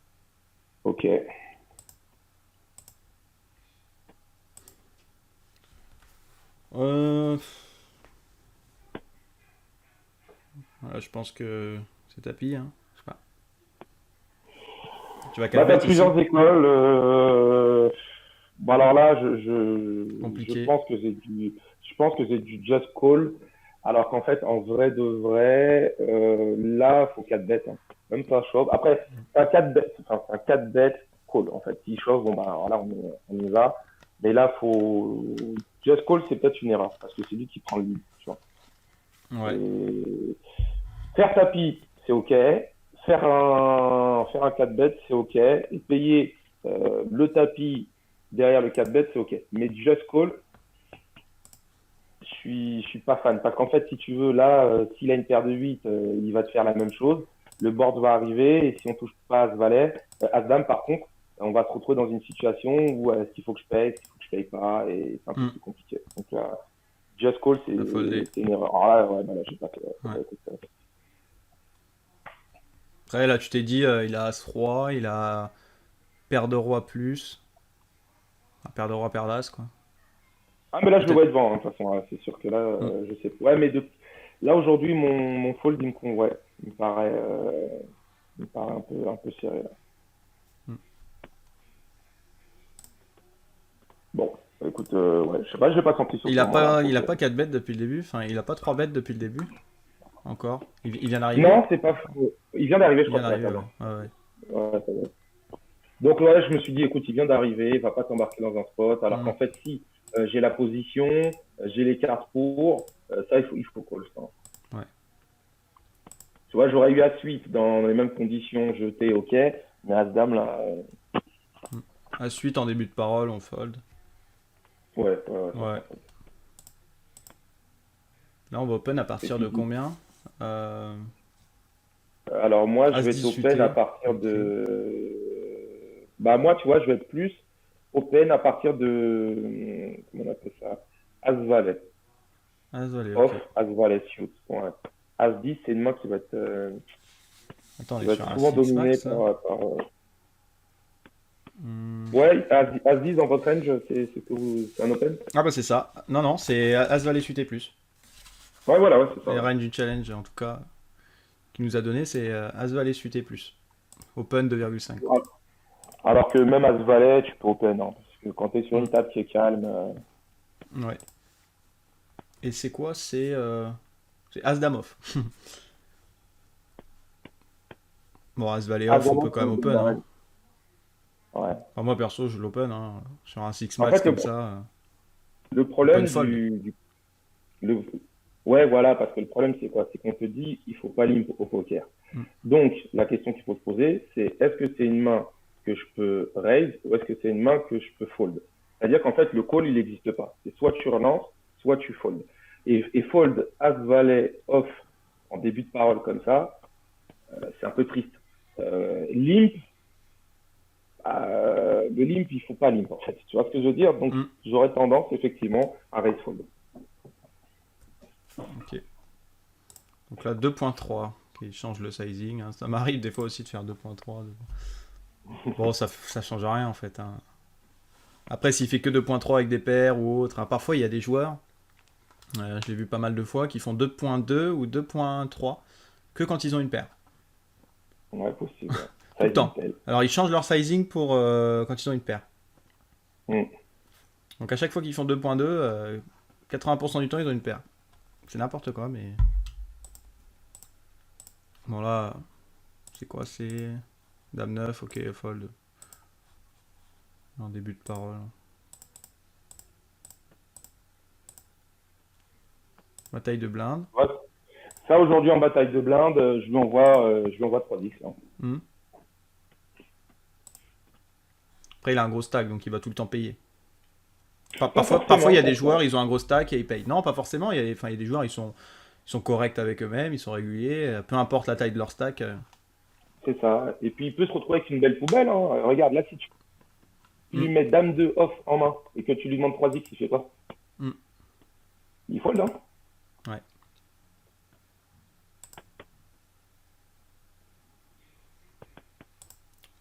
Ok. Euh, voilà, je pense que c'est tapis. Hein. Je sais pas. Tu vas Bah, 4 t'as bêtes ici. plusieurs écoles. Bon, alors là, je Compliqué. pense que je pense que c'est du just call. Alors qu'en fait, en vrai de vrai, là, faut 4 bêtes, hein. Même pas shove. Après, c'est un 4 bêtes, enfin, c'est un 4 bêtes call, en fait. Si shove, bon, bah, alors là, on y va. Mais là, faut, just call, c'est peut-être une erreur, parce que c'est lui qui prend le lead, tu vois. Ouais. Et faire tapis, c'est ok. Faire un 4 bet, c'est ok. Et payer le tapis derrière le 4 bet, c'est ok. Mais du just call, je suis pas fan. Parce qu'en fait, si tu veux, là, s'il a une paire de 8, il va te faire la même chose. Le board va arriver. Et si on touche pas As-Valet, As-Dame, par contre, on va se retrouver dans une situation où est-ce qu'il faut que je paye, est-ce qu'il faut que je paye pas. Et c'est un peu Hmm, plus compliqué. Donc, just call, de folder. c'est une erreur. Alors là, ouais, bah là, j'ai pas fait. Ouais. Après, là, tu t'es dit, il a As-Roi, il a paire de roi plus. Enfin, paire de roi, paire d'As, quoi. Ah, mais là, je le Peut-être. vois devant, hein, de toute façon. C'est sûr que là, Hmm, je sais. Ouais, mais là, aujourd'hui, mon fold, ouais, il me paraît un peu serré, là. hmm. Bon, écoute, ouais, je sais pas, je vais pas senti sur ce moment-là. Il Ok. a pas 4 bêtes depuis le début. Enfin, il a pas 3 bêtes depuis le début. Encore. Il vient d'arriver. Non, c'est pas faux. Il vient d'arriver, je Il crois, vient sur la d'arriver, table. ouais. Hein. Ouais, ouais. Ouais, ça va. Donc, ouais, je me suis dit, écoute, il vient d'arriver, il va pas t'embarquer dans un spot. Alors Hmm, qu'en fait, si j'ai la position, j'ai les cartes pour, ça, il faut call, je pense. ouais. Tu vois, j'aurais eu As-8 dans les mêmes conditions, jeté, ok. Mais As-Dame, là, Hmm. As 8 en début de parole, on fold. ouais, ouais, ouais, ça Ouais. sera fold. Là, on va open à Et partir de puis, combien? Euh, alors moi, je As vais être 10 open à suité. partir Ok. de... Bah moi, tu vois, je vais être plus open à partir de... Comment on appelle ça? As-Valet. As valet, Off, ok. As-Valet suit. Ouais. As-10, c'est une main Attends, on qui est va sur être un souvent 6 dominée max là. par. Hmm. Ouais, As-10 dans votre range, c'est un open? Ah bah c'est ça. Non, non, c'est As valet suité plus. Ouais, voilà, ouais, c'est ça. Les Ouais. range du challenge, en tout cas, qui nous a donné, c'est As valet suité plus. Open 2,5 quoi. Alors que même As-Valet, tu peux open, hein, parce que quand tu es sur Hmm. une table qui est calme, Ouais. Et c'est quoi? C'est As dame off. Bon, As valet off, on peut As-Valet, quand c'est même une open, hein. bonne. Ouais. Enfin, moi perso, je l'open, hein. Sur un 6 En max fait, comme ça, le open problème fold. le- ouais, voilà, parce que le problème, c'est quoi? C'est qu'on te dit, il faut pas limp au poker. Hmm. Donc, la question qu'il faut se poser, c'est est-ce que c'est une main que je peux raise ou est-ce que c'est une main que je peux fold? C'est-à-dire qu'en fait, le call, il n'existe pas. C'est soit tu relances, soit tu fold. Et fold As-Valet off en début de parole comme ça, c'est un peu triste. Limp, le limp, il faut pas limp en fait. Tu vois ce que je veux dire? Donc, Hmm. j'aurais tendance effectivement à raise fold. Ok. Donc là, 2.3 qui change le sizing, hein. Ça m'arrive des fois aussi de faire 2.3. Bon, ça change rien en fait, hein. Après, s'il fait que 2.3 avec des paires ou autre, hein, parfois il y a des joueurs, je l'ai vu pas mal de fois, qui font 2.2 ou 2.3 que quand ils ont une paire. Ouais, possible. Ouais. Tout le Sizing temps. tel. Alors ils changent leur sizing pour quand ils ont une paire. Mm. Donc à chaque fois qu'ils font 2.2, 80% du temps ils ont une paire. C'est n'importe quoi, mais. Bon là, c'est quoi? C'est. Dame 9, ok, fold. En début de parole. Bataille de blinde. Ouais. Ça, aujourd'hui, en bataille de blinde, je lui envoie 3-10. Hein. Hmm. Après il a un gros stack, donc il va tout le temps payer. Pas Parfois il y forcément, a des parfois. joueurs, ils ont un gros stack et ils payent. Non, pas forcément. Enfin, il y a des joueurs, ils sont corrects avec eux-mêmes, ils sont réguliers. Peu importe la taille de leur stack. C'est ça. Et puis, il peut se retrouver avec une belle poubelle. Hein. Regarde, là, si tu Hmm, lui mets Dame 2 off en main et que tu lui demandes 3-10, il fait quoi? hmm, Il fold, hein. ouais.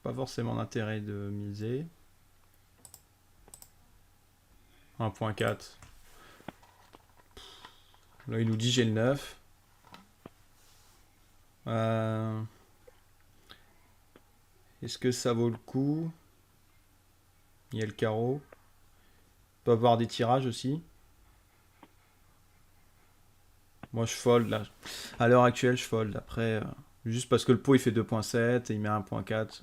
Pas forcément d'intérêt de miser. 1.4. Là, il nous dit j'ai le 9. Euh, Est-ce que ça vaut le coup? Il y a le carreau. On peut avoir des tirages aussi. Moi, je fold là. À l'heure actuelle, je fold. Après, juste parce que le pot il fait 2.7 et il met 1.4.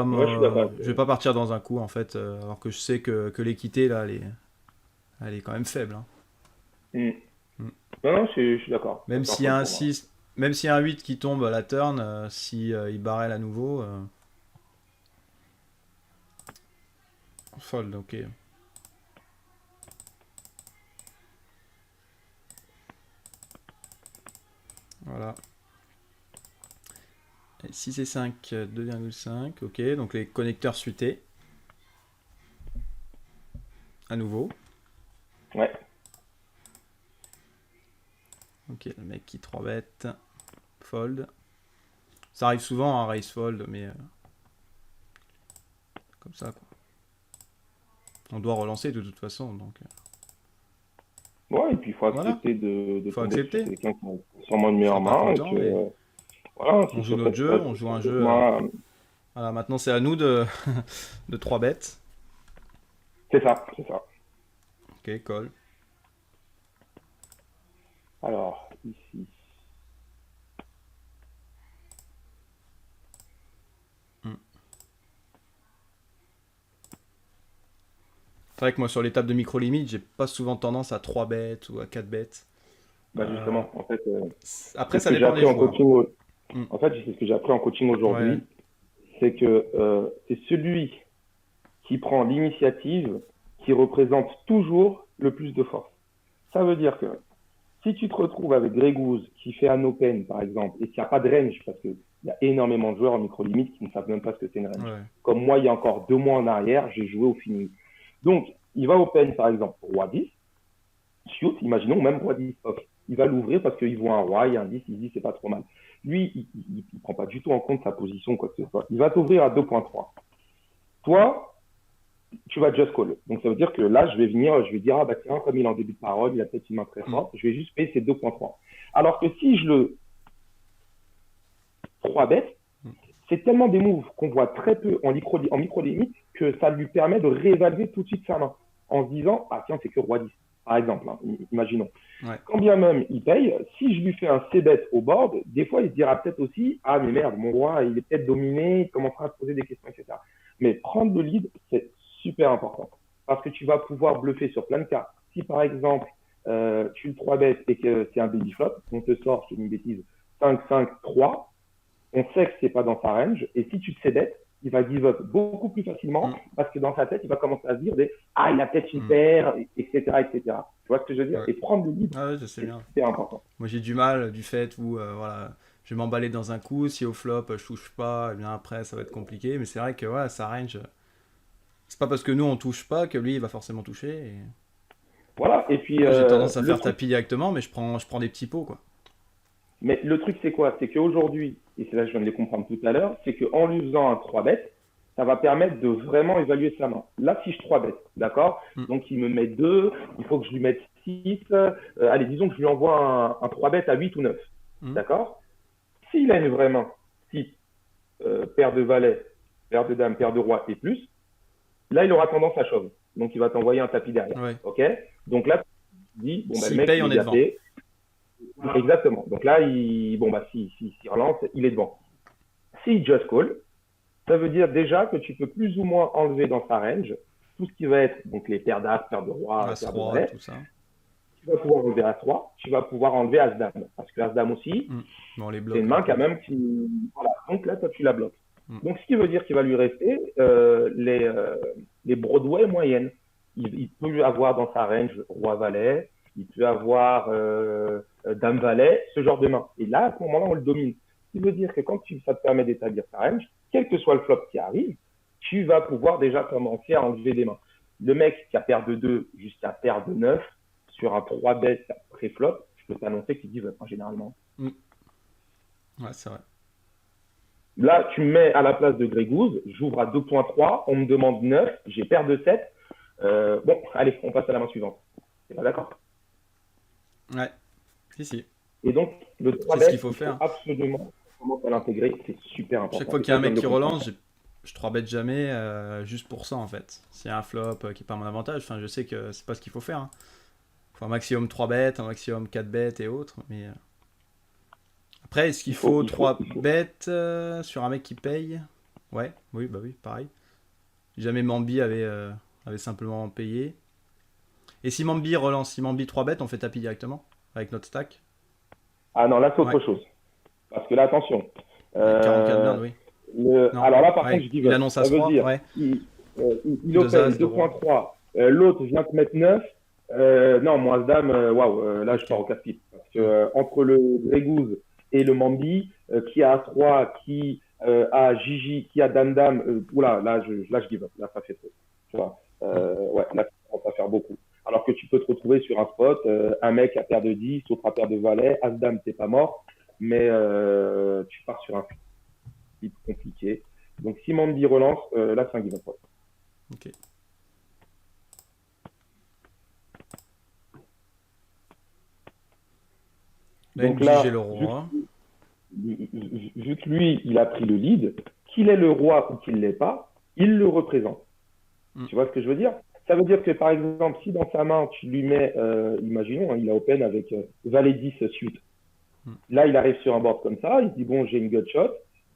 Moi, je suis d'accord avec Je toi. vais pas partir dans un coup en fait, alors que je sais que l'équité là, elle est quand même faible, hein. Hmm. Mm. Non, non, je suis d'accord. Ça, Même c'est un s'il y a fold un pour moi. 6, même s'il y a un 8 qui tombe à la turn, si il barrel à nouveau, fold, ok. Voilà. Et 6 et 5, 2,5, ok. Donc les connecteurs suités, à nouveau. Ouais. Ok, le mec qui 3 bêtes, fold. Ça arrive souvent, un raise fold, mais comme ça, quoi. On doit relancer de toute façon, donc Ouais, et puis il faut voilà. accepter de Faut tomber sur accepter. quelqu'un qui a sûrement une On meilleure sera pas main. Et content, que, mais voilà, on si joue sur notre jeu, on joue sur un cette jeu. main, Voilà, maintenant c'est à nous de, de 3 bêtes. c'est ça, c'est ça. Ok, call. Alors, ici. Hmm. C'est vrai que moi sur les tables de micro limite, j'ai pas souvent tendance à 3 bêtes ou à 4 bêtes. Bah Euh, justement, en fait, Après, c'est ce ça que j'ai dépend des appris en joueurs. coaching. Hmm. En fait, c'est ce que j'ai appris en coaching Ouais. aujourd'hui, c'est que c'est celui qui prend l'initiative qui représente toujours le plus de force. Ça veut dire que Si tu te retrouves avec Grey Goose qui fait un open, par exemple, et qu'il n'y a pas de range, parce qu'il y a énormément de joueurs en micro-limite qui ne savent même pas ce que c'est une range. Ouais. Comme moi, il y a encore 2 mois en arrière, j'ai joué au feeling. Donc, il va open, par exemple, roi 10, shoot, imaginons, même roi 10 off. Il va l'ouvrir parce qu'il voit un roi, il y a un 10, il dit c'est pas trop mal. Lui, il ne prend pas du tout en compte sa position, quoi que ce soit. Il va t'ouvrir à 2.3. Toi, tu vas just call. Donc ça veut dire que là, je vais venir, je vais dire, ah bah tiens, comme il est en début de parole, il a peut-être une main très Mm. forte, je vais juste payer ses 2.3. Alors que si je le 3 bet, Mm. c'est tellement des moves qu'on voit très peu en micro-limite que ça lui permet de réévaluer tout de suite sa main en se disant, ah tiens, c'est que roi 10, par exemple, hein, imaginons. Ouais. Quand bien même il paye, si je lui fais un C-bet au board, des fois il se dira peut-être aussi, ah mais merde, mon roi, il est peut-être dominé, il commencera à se poser des questions, etc. Mais prendre le lead, c'est super important. Parce que tu vas pouvoir bluffer sur plein de cartes. Si par exemple, tu le 3-bet et que c'est un baby flop, on te sort, je te dis une bêtise, 5-5-3, on sait que c'est pas dans sa range, et si tu te C-bet, il va give up beaucoup plus facilement, Mm. parce que dans sa tête, il va commencer à se dire des, ah, il a peut-être une Mm. paire, etc., etc. Tu vois ce que je veux dire? Ouais. Et prendre le lead, Ah ouais, je sais c'est bien. super important. Moi, j'ai du mal du fait où voilà, je vais m'emballer dans un coup. Si au flop, je touche pas, et bien après, ça va être compliqué. Mais c'est vrai que ouais, ça range. C'est pas parce que nous, on touche pas que lui, il va forcément toucher. Et... Voilà, et puis Moi, j'ai tendance à le faire truc, tapis directement, mais je prends des petits pots, quoi. mais le truc c'est quoi? C'est qu'aujourd'hui, et c'est là que je viens de les comprendre tout à l'heure, c'est qu'en lui faisant un 3 bet, ça va permettre de vraiment évaluer sa main. Là, si je 3 bet, d'accord? Mm. Donc il me met 2, il faut que je lui mette 6. Allez, disons que je lui envoie un 3 bet à 8 ou 9, Mm. d'accord? S'il a une vraie main, type paire de valet, paire de dame, paire de roi et plus, là il aura tendance à shove. Donc il va t'envoyer un tapis derrière. Ouais. Ok? Donc là, tu dis, bon, bah, le S'il mec, paye, il on est est devant. gâté. Exactement. Donc là, bon, bah, si relance, il est devant. S'il just call, ça veut dire déjà que tu peux plus ou moins enlever dans sa range tout ce qui va être donc les paires d'as, paires de roi, paires de As-roi, valet. tout ça. Tu vas pouvoir enlever as-roi, tu vas pouvoir enlever as-dame. Parce que as-dame aussi, Mm. Bon, on les c'est une bloque un main peu. quand même qui. Voilà. Donc là, toi, tu la bloques. Mm. Donc, ce qui veut dire qu'il va lui rester les Broadway moyennes. Il peut avoir dans sa range roi-valet, il peut avoir dame-valet, ce genre de main. Et là, à ce moment-là, on le domine. Ce qui veut dire que quand ça te permet d'établir ta range, quel que soit le flop qui arrive, tu vas pouvoir déjà commencer à enlever des mains. Le mec qui a paire de 2 jusqu'à paire de 9, sur un 3 bet pré-flop, je peux t'annoncer qu'il dit généralement. Mm. Ouais, c'est vrai. Là, tu me mets à la place de Grey Goose, j'ouvre à 2.3, on me demande 9, j'ai paire de 7. Bon, allez, on passe à la main suivante. C'est pas d'accord? Ouais. Si. Et donc, le 3 C'est ce qu'il bet, faut il faut faire. absolument commencer à l'intégrer, c'est super Chaque important. fois Et qu'il y a ça, un je viens mec de qui le comprendre. relance, je 3 bête jamais juste pour ça en fait. S'il y a un flop qui est pas à mon avantage, enfin je sais que c'est pas ce qu'il faut faire. Hein. Faut un maximum 3 bêtes, un maximum 4 bêtes et autres. Mais après, est-ce qu'il faut Il faut, 3 il faut. bêtes sur un mec qui paye? Ouais, oui, bah oui, pareil. Si jamais Mambi avait simplement payé. Et si Mambi relance, si Mambi 3 bêtes, on fait tapis directement avec notre stack. Ah non, là, c'est Ouais, autre chose. Parce que là, attention. avec 44 Euh, blindes, oui. Non, alors là, par contre, ouais, je give il up. annonce Ça As veut roi, dire, ouais. il Deux open As, deux rois. 2.3, l'autre vient te mettre 9. Non, moi, As-Dame, waouh, là, je Ok. pars au casse-pipe. Parce que Hmm. entre le Grey Goose et le Mambi, qui a As-Roi, qui a Gigi, qui a Dame-Dame, oula, là, je give up. Là, ça fait trop. Tu vois Hmm. ouais, là, ça commence à faire beaucoup. Alors que tu peux te retrouver sur un spot, un mec à paire de 10, autre à paire de valet, As-Dame, t'es pas mort, mais tu pars sur un flip compliqué. Donc, si Mambi relance, là, c'est un give up. Ouais. Ok. Là, Donc NG, j'ai le là, roi. vu que lui, il a pris le lead, qu'il est le roi ou qu'il l'est pas, il le représente. Hmm. Tu vois ce que je veux dire? Ça veut dire que, par exemple, si dans sa main, tu lui mets, imaginons, hein, il a open avec valet 10 suite. Hmm. Là, il arrive sur un board comme ça, il se dit, bon, j'ai une gut shot.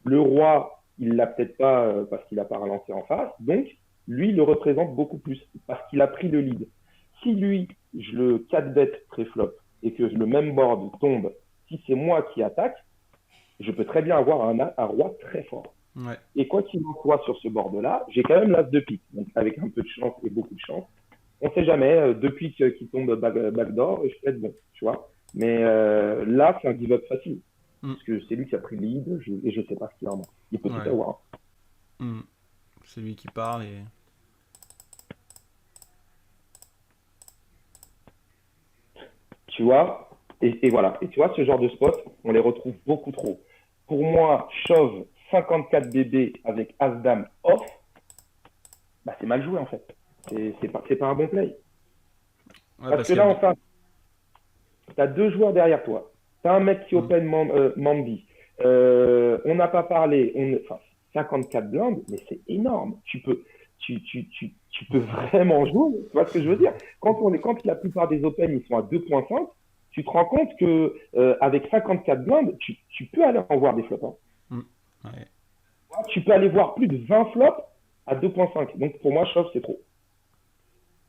Le roi, il l'a peut-être pas parce qu'il a pas relancé en face. Donc, lui, il le représente beaucoup plus parce qu'il a pris le lead. Si lui, je le 4 bet pré-flop et que le même board tombe, si c'est moi qui attaque, je peux très bien avoir un roi très fort. Ouais. Et quoi qu'il en soit sur ce board-là, j'ai quand même l'as de pique. Donc, avec un peu de chance et beaucoup de chance, on ne sait jamais. Depuis qu'il tombe backdoor, je peux être bon, tu vois. Mais là, c'est un give-up facile. Hmm. Parce que c'est lui qui a pris le lead et je sais pas ce qu'il en a. Il peut tout Ouais. avoir, hein. Hmm. C'est lui qui parle et. Tu vois, et voilà. Et tu vois, ce genre de spot, on les retrouve beaucoup trop. Pour moi, shove 54 bébés avec As-Dame off, bah, c'est mal joué en fait. C'est pas un bon play. Ouais, Parce parce que qu'il y là, a. enfin, tu as deux joueurs derrière toi. Tu as un mec qui Hmm. open Mambi. On n'a pas parlé. Enfin, 54 blindes, mais c'est énorme. Tu peux vraiment jouer. Tu vois ce que je veux dire? Quand la plupart des Open ils sont à 2.5, tu te rends compte que avec 54 blindes, tu peux aller en voir des flops, hein. Hmm. Ouais. Tu peux aller voir plus de 20 flops à 2.5. Donc pour moi, shove, c'est trop.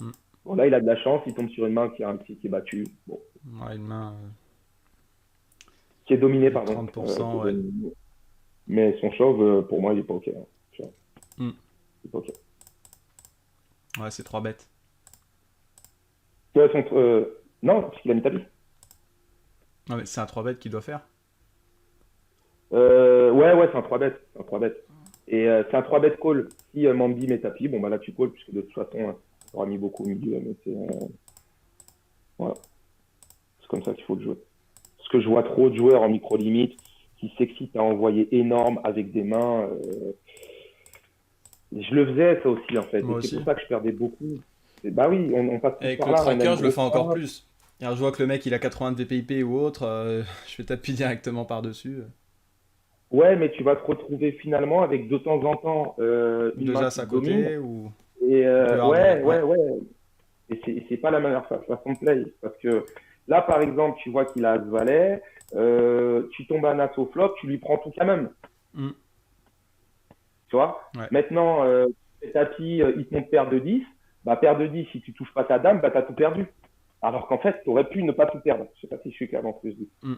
Hmm. Bon, là, il a de la chance, il tombe sur une main qui est battue. Bon, Ouais, une main qui est dominée, de pardon. Qui 30%, est ouais. dominée. Mais son shove, pour moi, il est pas OK, hein. Tu vois, Hmm. il est pas OK. Ouais, c'est 3 bêtes. Ouais, non, parce qu'il a mis tapis. Non, mais c'est un 3 bêtes qu'il doit faire. Ouais, c'est un 3 bet. C'est un 3 bet. Et c'est un 3 bet call. Si Mambi met tapis, bon, bah là, tu call, puisque de toute façon, tu auras mis beaucoup au milieu. Mais voilà. C'est comme ça qu'il faut le jouer. Parce que je vois trop de joueurs en micro-limite qui s'excitent à envoyer énorme avec des mains. Je le faisais, ça aussi, en fait. Moi Et c'est aussi. pour ça que je perdais beaucoup. Bah oui, on passe tous Avec par le là. On a tracker, une je le grosse fais encore main. plus. Alors, je vois que le mec il a 80 de VPIP ou autre, je fais tapis directement par-dessus. Ouais, mais tu vas te retrouver finalement avec de temps en temps une Deux main as qui à te domine. côté ou Et plus hard, ouais, ouais. ouais, ouais. Et c'est pas la meilleure façon de play. Parce que là, par exemple, tu vois qu'il a As-Valet, tu tombes un As au flop, tu lui prends tout quand même. Hmm. Tu vois? Ouais. Maintenant, tapis, il te montre paire de 10. Bah, paire de 10, si tu touches pas ta dame, bah, t'as tout perdu. Alors qu'en fait, tu aurais pu ne pas tout perdre. Je sais pas si je suis clair dans ce que je dis. Hmm.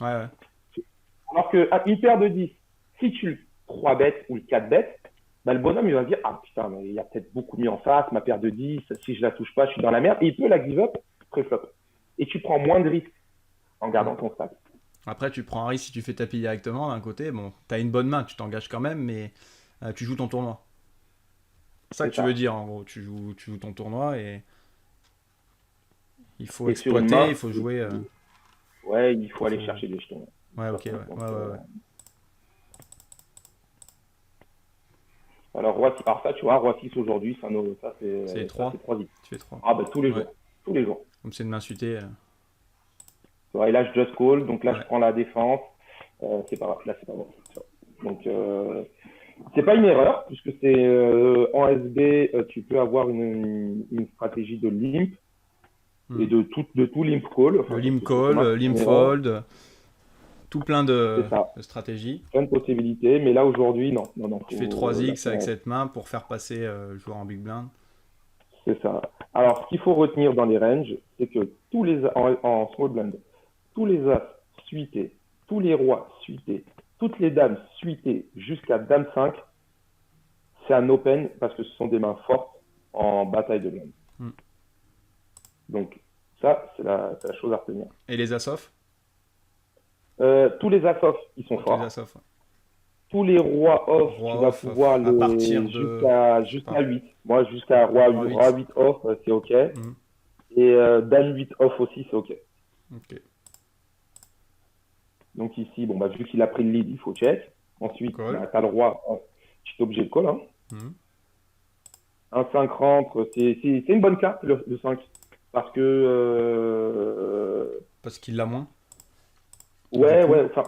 Ouais, ouais. Alors que une paire de 10, si tu le 3 bêtes ou le 4 bêtes, bah, le bonhomme, il va se dire, ah putain, mais il y a peut-être beaucoup mieux en face, ma paire de 10, si je la touche pas, je suis dans la merde. Et il peut la give up pré-flop. Et tu prends moins de risques en Hmm. gardant ton stack. Après, tu prends un risque si tu fais tapis directement d'un côté. Bon, t'as une bonne main, tu t'engages quand même, mais tu joues ton tournoi. C'est ça que C'est tu veux ça. dire en gros. Tu joues ton tournoi et il faut Et sur une exploiter, main, il faut jouer. ouais, il faut aller Faut... chercher des jetons. De Ouais, toute ok, ouais. façon. Donc, Ouais, ouais, ouais. alors, Roi 6, alors ça, tu vois, Roi 6 aujourd'hui, C'est les ça, c'est 3. 3 x. Tu fais 3. Ah, bah, tous les Ouais. jours. Tous les jours. Comme c'est une main suitée. Tu vois, et là, je just call, donc là, je Ouais. prends la défense. C'est pas grave, là, c'est pas bon. Donc, c'est pas une erreur, puisque c'est en SB, tu peux avoir une stratégie de limp Hmm. et de tout limp call. Le Enfin, donc, limp c'est call, pas limp une erreur. fold, tout plein C'est ça. de stratégies. Plein de possibilités, mais là, aujourd'hui, non. Non, non, Tu fais 3 là, x avec cette main pour faire passer le joueur en big blind. c'est ça. Alors, ce qu'il faut retenir dans les ranges, c'est que en small blind, tous les as suités, tous les rois suités, toutes les dames suitées jusqu'à dame 5, c'est un open parce que ce sont des mains fortes en bataille de blind. Hmm. Donc, ça, c'est la chose à retenir. Et les as off? Tous les as off, ils sont Ok, les forts. as off. Ouais. Tous les rois off, tu Roi vas off, pouvoir à partir les de. Je sais jusqu'à pas. 8. Moi, jusqu'à Roi roi 8. 8 off, c'est OK. Et Hmm. dame 8 off aussi, c'est OK. Ok. Donc ici, bon, bah, vu qu'il a pris le lead, il faut check. Ensuite, Call. bah, tu as le roi, tu es obligé de call, hein. Hmm. Un 5 rentre, c'est une bonne carte, le 5. Parce que, Parce qu'il l'a moins. Du ouais, coup. ouais, enfin,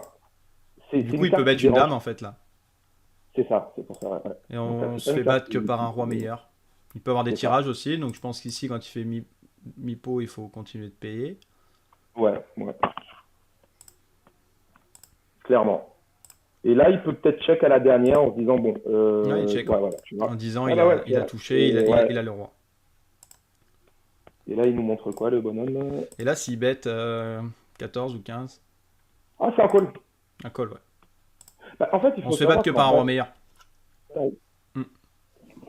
c'est Du coup, une il peut carte qui battre une dérange. dame en fait là. C'est ça, c'est pour ça, ouais, ouais. Et Donc ça, on c'est se pas une fait carte battre que par un roi meilleur. Il peut avoir des c'est ça. tirages aussi, donc je pense qu'ici, quand il fait mi-pot, il faut continuer de payer. Ouais, ouais, clairement. Et là, il peut peut-être check à la dernière en se disant, bon, Ouais, il check, ouais, ouais. voilà, tu En vois. disant, Ah bah ouais, tu il a vois. touché, Et, ouais. il a le roi. Et là, il nous montre quoi, le bonhomme? Et là, s'il bet 14 ou 15, Ah, c'est un call. un call, ouais. Bah, en fait, il On faut se fait battre savoir que qu'en par un roi bas. meilleur. Hmm.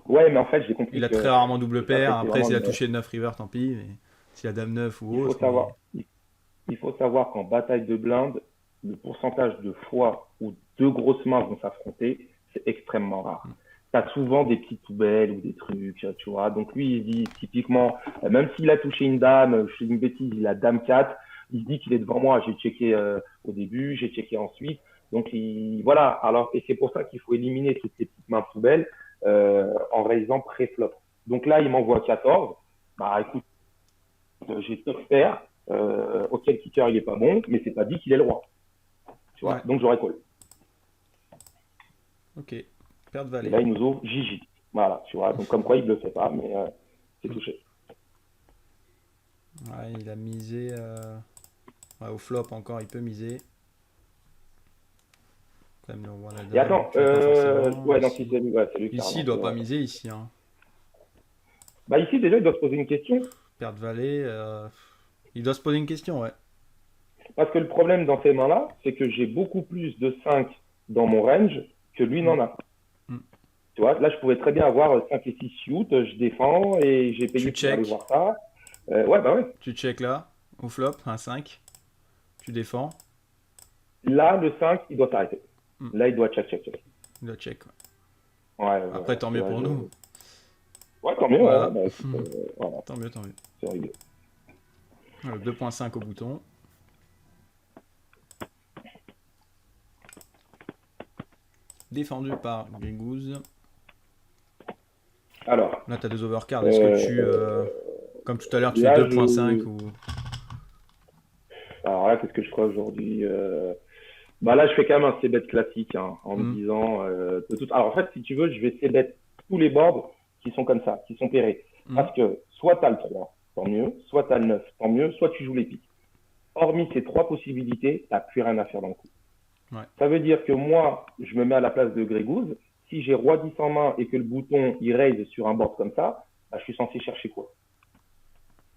Ouais, mais en fait, j'ai compris Il a que très rarement double ça, paire. c'était Après, vraiment s'il a une. touché 9 river, tant pis. Mais s'il a dame 9 Il ou faut autre, mais. savoir. il faut savoir qu'en bataille de blindes, le pourcentage de fois où deux grosses mains vont s'affronter, c'est extrêmement rare. Tu as souvent des petites poubelles ou des trucs, tu vois. Donc lui, il dit typiquement, même s'il a touché une dame, je fais une bêtise, il a dame 4, il se dit qu'il est devant moi. J'ai checké au début, j'ai checké ensuite. Donc voilà. Alors, et c'est pour ça qu'il faut éliminer toutes ces petites mains poubelles en raisant pré-flop. Donc là, il m'envoie 14. Bah écoute, j'ai top pair. Auquel kicker il est pas bon, mais c'est pas dit qu'il est le roi. Tu vois, Ouais, donc j'aurais call. ok. Paire de Et valet. là, il nous ouvre Gigi. Voilà, tu vois. Donc, comme quoi, il ne le fait pas, mais c'est touché. Ouais, il a misé ouais, au flop encore, il peut miser. Quand même le roi la Et dame, attends, tu veux pas forcément. ouais, non, si Ici, c'est lui, ouais, c'est lui qui a ici il relancé. doit pas Ouais. miser ici. Hein. Bah, ici, déjà, il doit se poser une question. Paire de valet, il doit se poser une question, ouais. Parce que le problème dans ces mains-là, c'est que j'ai beaucoup plus de 5 dans mon range que lui Hmm, n'en a. hmm. Tu vois, là, je pouvais très bien avoir 5 et 6 shoots, je défends et j'ai payé Tu pour aller check, voir ça. Ouais, bah ouais. tu check là, au flop, un 5. Tu défends. Là, le 5 il doit s'arrêter. Hmm, Là, il doit check, check, check. il doit check. Ouais. Ouais, Après, ouais, tant c'est mieux vrai, pour nous. Ouais, tant mieux, ouais, Voilà. bah écoute, voilà, Tant mieux, tant mieux. c'est réglé. 2.5 au bouton. Défendu par Grigouze. Alors, Là, tu as deux overcards. Est-ce que euh, tu. Comme tout à l'heure, tu fais là, 2.5 ou. alors là, qu'est-ce que je ferai aujourd'hui Bah là, je fais quand même un c-bet classique, hein, en me Hmm, disant, alors en fait, si tu veux, je vais c-bet tous les boards qui sont comme ça, qui sont pairés. hmm. Parce que soit tu as le 3, tant mieux, soit tu as le 9, tant mieux, soit tu joues les piques. Hormis ces trois possibilités, tu n'as plus rien à faire dans le coup. Ouais. Ça veut dire que moi, je me mets à la place de Grégouze. Si j'ai roi 10 en main et que le bouton il raise sur un board comme ça, bah, je suis censé chercher quoi?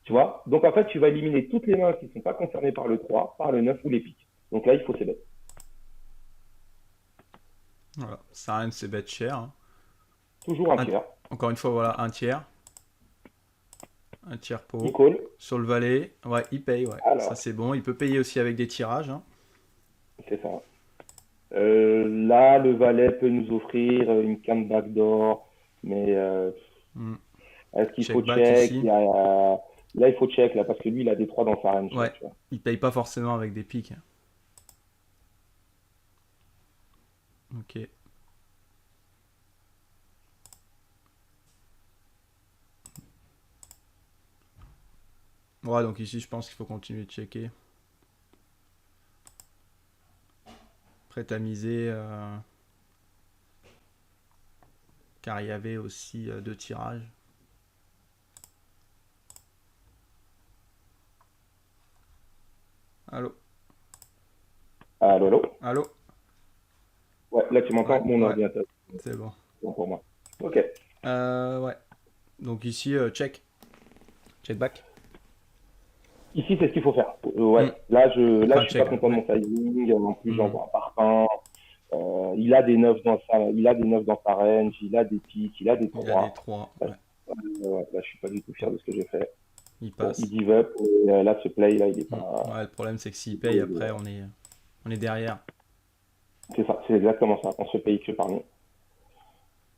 Tu vois? Donc en fait, tu vas éliminer toutes les mains qui ne sont pas concernées par le 3, par le 9 ou les piques. Donc là, il faut c-bet. Voilà. Ça rien, c'est bête cher. Hein. Toujours un Un- tiers. Encore une fois, voilà, un tiers. Un tiers Il pot. call. Sur le valet, ouais, il paye, ouais. Ça, Alors, c'est bon. Il peut payer aussi avec des tirages. Hein. c'est ça. Là, le valet peut nous offrir une canne backdoor, mais Hmm. est-ce qu'il faut Check back check? ici. Là, il faut check, là, parce que lui, il a des 3 dans sa range, là, Ouais. tu vois. Il paye pas forcément avec des piques. Ok. Ouais, donc ici, je pense qu'il faut continuer de checker. Prêt à miser. Car il y avait aussi deux tirages. Allô? Allô, allô? Allô? Ouais, là, tu Ouais, m'entends? Mon ouais, ordinateur, c'est bon. c'est bon pour moi. Ok. Ouais. Donc ici, check. Check back. Ici, c'est ce qu'il faut faire. Hmm. Ouais, là, Enfin, je suis pas check, content de ouais. mon sizing. En plus, Hmm. j'envoie un parpaing. Il a des 9 il a des 9 dans sa range, il a des piques, il a des Il a des 3. 3. Là, Ouais. là, je suis pas du tout fier de ce que j'ai fait. Il Bon, il passe. give up. Et, là, ce play, là, il est Hmm. pas. Ouais, le problème, c'est que s'il Il est pas paye, osé, après, ouais. on est derrière. C'est ça, c'est exactement ça. On se paye que par nous.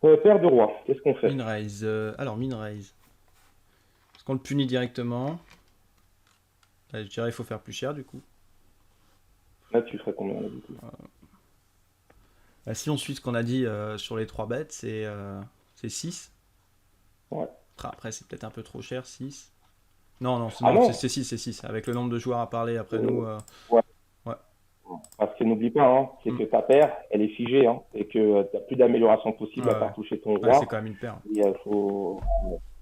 Paire de roi, qu'est-ce qu'on fait? Min raise. Alors, min raise. Est-ce qu'on le punit directement? Je dirais il faut faire plus cher, du coup. Là, tu ferais combien, là, du coup? Bah, si on suit ce qu'on a dit sur les 3 bêtes, c'est 6. Ouais. Après, c'est peut-être un peu trop cher, 6. Non, non, Ah non, non! c'est 6, c'est 6. Avec le nombre de joueurs à parler après nous. Ouais. Ouais. Parce que n'oublie pas, hein, c'est Hmm. que ta paire, elle est figée, hein, et que tu n'as plus d'amélioration Ouais, possible à ouais. part toucher ton Ouais, c'est roi. quand même une paire. Il faut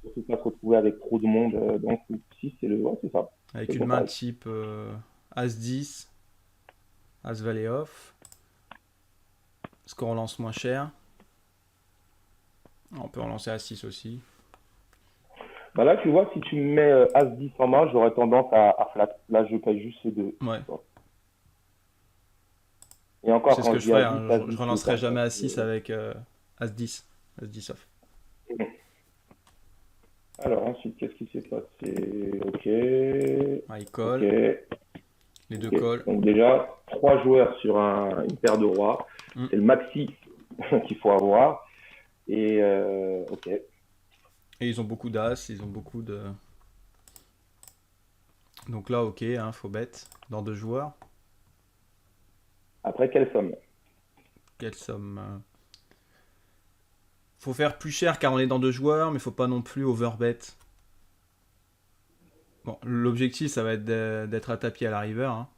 surtout pas se retrouver avec trop de monde dans le coup. Si, c'est le. Ouais, c'est ça. Avec C'est une bon main pareil. type As-10, As-Valet off. Est-ce qu'on relance moins cher? On peut relancer As-6 aussi. Bah là, tu vois, si tu me mets As-10 en main, j'aurais tendance à flat. Là, je paye juste ces deux. Ouais. Et encore, C'est ce quand que je je dis ferais. As-10, Hein. Je As-10, c'est relancerai ça. jamais As-6 avec As-10. As-10 off. Alors, ensuite, qu'est-ce qui s'est passé? Ok. Ouais, il Ok. colle. Les deux Ok. cols. Donc déjà, 3 joueurs sur une paire de rois. Hmm. C'est le maxi qu'il faut avoir. Et ok. Et ils ont beaucoup d'as, ils ont beaucoup de... Donc là, ok, hein, faut bet dans deux joueurs. Après, quelle somme? Quelle somme Faut faire plus cher car on est dans deux joueurs, mais faut pas non plus overbet. Bon, l'objectif, ça va être d'être à tapis à la river. Hein.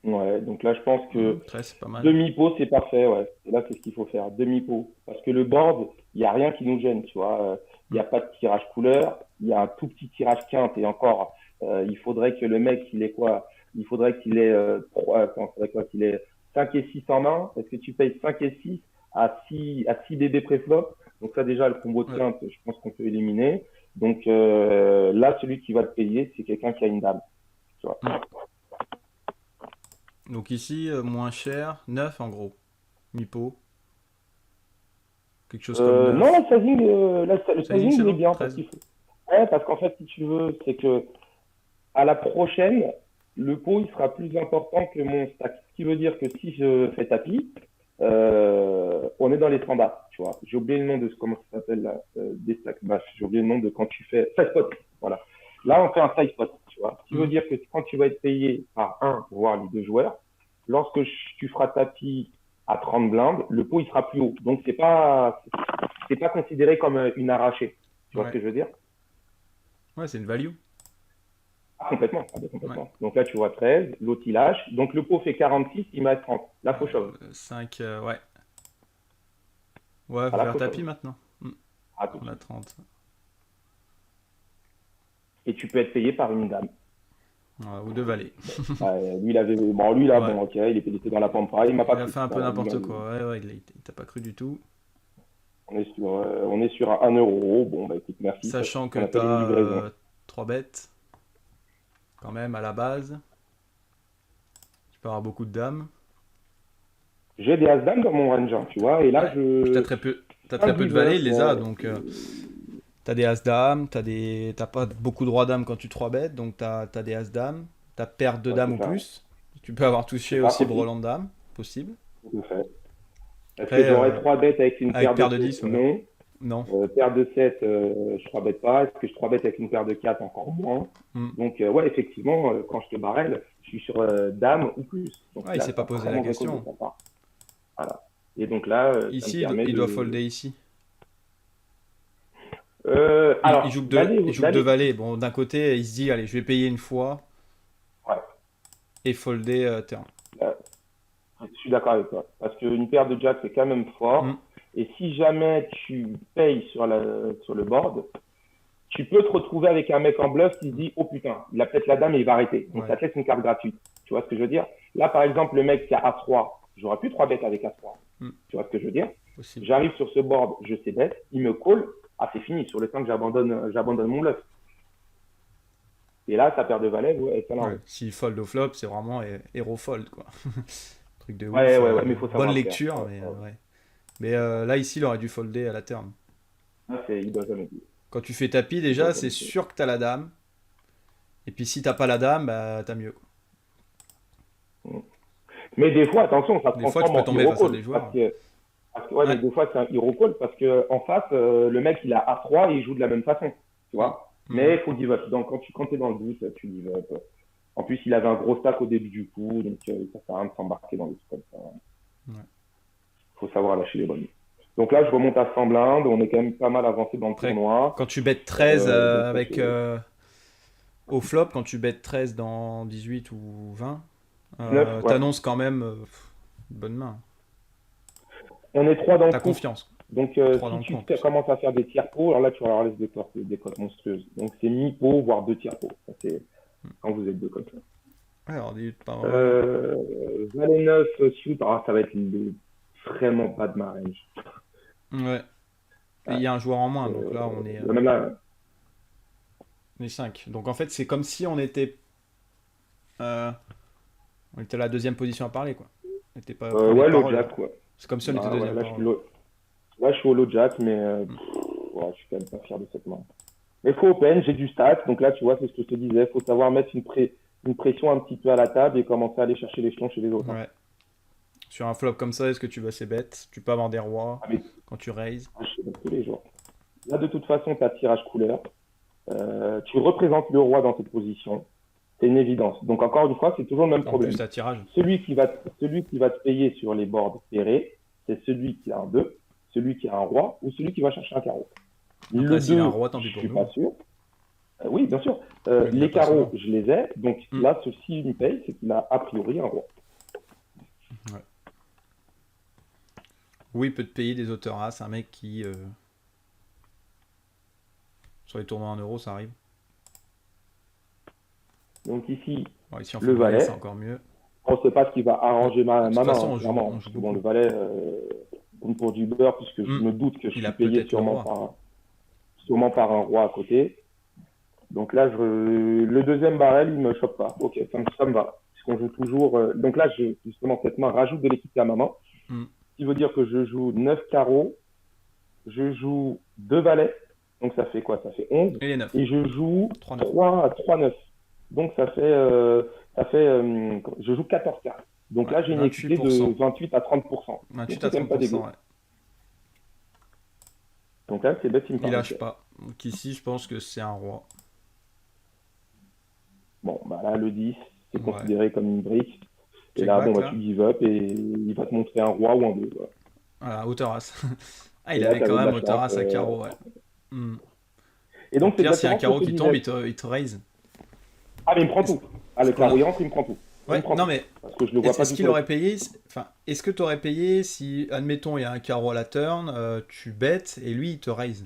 Ouais, donc là, je pense que 13, c'est pas mal. demi-pot, c'est parfait, ouais. Et là, c'est ce qu'il faut faire, demi-pot. Parce que le board, il n'y a rien qui nous gêne, tu vois. Il n'y Hmm. a pas de tirage couleur, il y a un tout petit tirage quinte. Et encore, il faudrait que le mec, il ait quoi? Il faudrait qu'il ait, il faudrait quoi? Qu'il ait 5 et 6 en main. Est-ce que tu payes 5 et 6 à 6 DD préflop? Donc ça, déjà, le combo de Ouais. quinte, je pense qu'on peut éliminer. Donc là, celui qui va te payer, c'est quelqu'un qui a une dame, tu vois. Hmm. Donc ici, moins cher, 9 en gros. Mi-pot, quelque chose comme Non, 9. le Sizing, c'est sizing, il est bon? bien parce 13. qu'il faut. Ouais, parce qu'en fait, si tu veux, c'est que à la prochaine, le pot il sera plus important que mon stack. Ce qui veut dire que si je fais tapis, on est dans les standards, tu vois. J'ai oublié le nom de comment ça s'appelle là, des stacks. Bah, j'ai oublié le nom de quand tu fais side spot. Voilà. Là, on fait un side spot, tu vois. Ce qui veut Hmm. dire que quand tu vas être payé par un, voire les deux joueurs, lorsque tu feras tapis à 30 blindes, le pot il sera plus haut. Donc c'est pas considéré comme une arrachée. Tu vois ce Ouais. que je veux dire? Ouais, c'est une value. Ah, complètement, ah, bah, Ouais. complètement. Donc là, tu vois 13, l'autre il lâche. Donc le pot fait 46, il met 30. Là, faut shove. 5, ouais. Ouais, Ah, faut là, faire faut tapis shove. maintenant. Hmm. Ah, tout de On a suite. 30. Et tu peux être payé par une dame. Ouais, ou deux valets. Lui, il avait. Bon, lui, là, Ouais. bon, ok, il était dans la pampa, il m'a pas Il a cru. fait un peu Voilà, n'importe quoi. Ouais, ouais, il t'a pas cru du tout. on est sur un 1 euro. Bon, bah écoute, merci. Ça, c'est Sachant ce que qu'on appelle une t'as livraison. 3 bêtes, quand même, à la base. Tu peux avoir beaucoup de dames. J'ai des as-dames dans mon range, hein, tu vois, et là, Ouais. Puis t'as un très peu de valets, give-up, il les a. ouais. Donc, t'as des as-dames, t'as pas beaucoup de roi-dames quand tu 3 bêtes. Donc, t'as des as-dames. T'as paire de Ouais, dames c'est ou ça. plus. Tu peux avoir C'est touché ça, aussi possible. brelan de dames. Possible. Tout à fait. Est-ce que Après, j'aurais 3 bêtes avec une avec paire de paire de 7? 10, ouais. Non. Non. Paire de 7, je 3 bête pas. Est-ce que je 3 bête avec une paire de 4? Encore moins. Hmm. Donc, ouais, effectivement, quand je te barrel, je suis sur dame ou plus. Donc Ouais, il là, s'est pas c'est posé la vraiment récolte de question. sa part. Voilà. Et donc là, ça me Ici, permet il doit de. folder ici. Il Alors, il joue que deux valets. Bon, d'un côté, il se dit, allez, je vais payer une fois ouais, et folder turn. euh, je suis d'accord avec toi. Parce qu'une paire de jack, c'est quand même Hmm. fort. Et si jamais tu payes sur le board, tu peux te retrouver avec un mec en bluff qui se dit, oh putain, il a peut-être la dame et il va arrêter. Donc ça Ouais, te laisse une carte gratuite. Tu vois ce que je veux dire? Là, par exemple, le mec qui a As-3, j'aurais pu 3 bêtes avec As-3. hmm. Tu vois ce que je veux dire? Possible. J'arrive sur ce board, je sais bête, il me call, ah c'est fini, sur le temps que j'abandonne mon bluff. Et là, sa paire de valets, ouais, ça Ouais. l'arrête. S'il fold au flop, c'est vraiment hero fold, quoi. Truc de Ouais, ouf. ouais, ouais, mais il faut Bonne savoir le faire. lecture, Ouais, mais ouais. ouais. Mais là, ici, il aurait dû folder à la turn. Là, il doit jamais dire. Quand tu fais tapis, Il doit déjà, c'est jamais dire. sûr que t'as la dame. Et puis si t'as pas la dame, bah t'as mieux, quoi. Mais des fois, attention, ça se Des fois, tu transforme peux en tomber hero face à call. des joueurs. Ouais, mais Ouais. des fois, c'est un hero call parce que en face, le mec, il a A3 et il joue de la même façon. Tu Hmm. vois? Mais Mhm. il faut give up. Donc, quand tu es dans le doute, tu give up. En plus, il avait un gros stack au début du coup, donc ça sert à rien de s'embarquer dans des trucs comme ça. Ouais. Faut savoir lâcher les bonnes. Donc là, je remonte à 100 blindes. On est quand même pas mal avancé dans le Après, tournoi. quand tu bêtes 13 Donc ça, avec c'est. au flop, quand tu bêtes 13 dans 18 ou 20, 9, ouais. t'annonces quand même une bonne main. On est 3 dans le T'as coup. confiance. Donc, 3 dans si le coup tu en plus. commences à faire des tiers pots, alors là, tu vas avoir des cotes monstrueuses. Donc, c'est mi-pot, voire 2 tiers pots. Ça, c'est quand vous êtes deux comme ça. Ouais, alors dis pas. Valet 9, suit, ah, ça va être vraiment pas de ma range. Ouais. Et il Ouais. y a un joueur en moins, donc là Même là, on est 5. Donc en fait, c'est comme si euh, on était à la deuxième position à parler, quoi. On n'était pas premier de ouais, low parole, là. jack, quoi. C'est comme si on était Bah, ouais, deuxième là, parole. là, je suis au low jack, mais Hmm. ouais, je suis quand même pas fier de cette main. Il faut open, j'ai du stack. Donc là, tu vois, c'est ce que je te disais. Il faut savoir mettre une pression un petit peu à la table et commencer à aller chercher les jetons chez les autres, hein. Ouais. Sur un flop comme ça, est-ce que tu vas assez bête? Tu peux avoir des rois Ah, mais quand tu raises. je fais tous les jours. Là, de toute façon, tu as tirage couleur. Tu représentes le roi dans cette position. C'est une évidence. Donc, encore une fois, c'est toujours le même En plus, problème. t'as tirage. Celui qui va te payer sur les boards ferrés, c'est celui qui a un 2, celui qui a un roi ou celui qui va chercher un carreau. Après, Le s'il a un 2, roi, tant je pis pour suis nous. pas sûr. Oui, bien sûr. Mais il a Les pas carreaux, souvent. je les ai. Donc Hmm. là, ceci me paye, c'est qu'il a a priori un roi. Ouais. Oui, il peut te payer des auteurs As, un mec qui. Sur les tournois en euros, ça arrive. Donc ici, Bon, ici, en le full monnaie, c'est valet. encore mieux. On ne sait pas ce qui va arranger De toute ma main, façon, hein, clairement. on Parce joue que bon, le beaucoup. valet compte pour du beurre, puisque je Hmm. me doute que je Il suis a payé peut-être le roi. sûrement par un roi à côté. Donc là, le deuxième barrel, il me choque pas. Ok, ça me va. Puisqu'on joue toujours. Donc là, justement, cette main rajoute de l'équité à ma main. Hmm. Ce qui veut dire que je joue 9 carreaux, je joue 2 valets. Donc ça fait quoi? Ça fait 11. Et les 9. Et je joue 3-9. 3 9. Donc je joue 14 cartes. Donc Ouais, là, j'ai une équité de 28%. 28 à 30%. Donc 28 à c'est quand même pas 30%, dégueu. ouais. Donc là, c'est bête, il me Il parle. lâche pas. Donc ici, je pense que c'est un roi. Bon, bah là, le 10, c'est Ouais. considéré comme une brique. Et Check là, back, bon, bah, là. tu give up et il va te montrer un roi ou un 2. Quoi. Voilà, hauteur As. Ah, Et il là, avait tu quand avais de même la hauteur chance. As à carreau, ouais. Hmm. Et Au donc, c'est pire, s'il y a un exactement ce que carreau je te qui tombe, disais. il te raise. Ah, mais il me prend Est-ce tout. Ah, est-ce le qu'on a... carreau, il rentre, il me prend tout. Il me Ouais, prend non tout. mais Parce que je le vois pas est-ce du qu'il tout aurait avec. payé, enfin, est-ce que tu aurais payé si, admettons, il y a un carreau à la turn, tu bêtes et lui il te raise?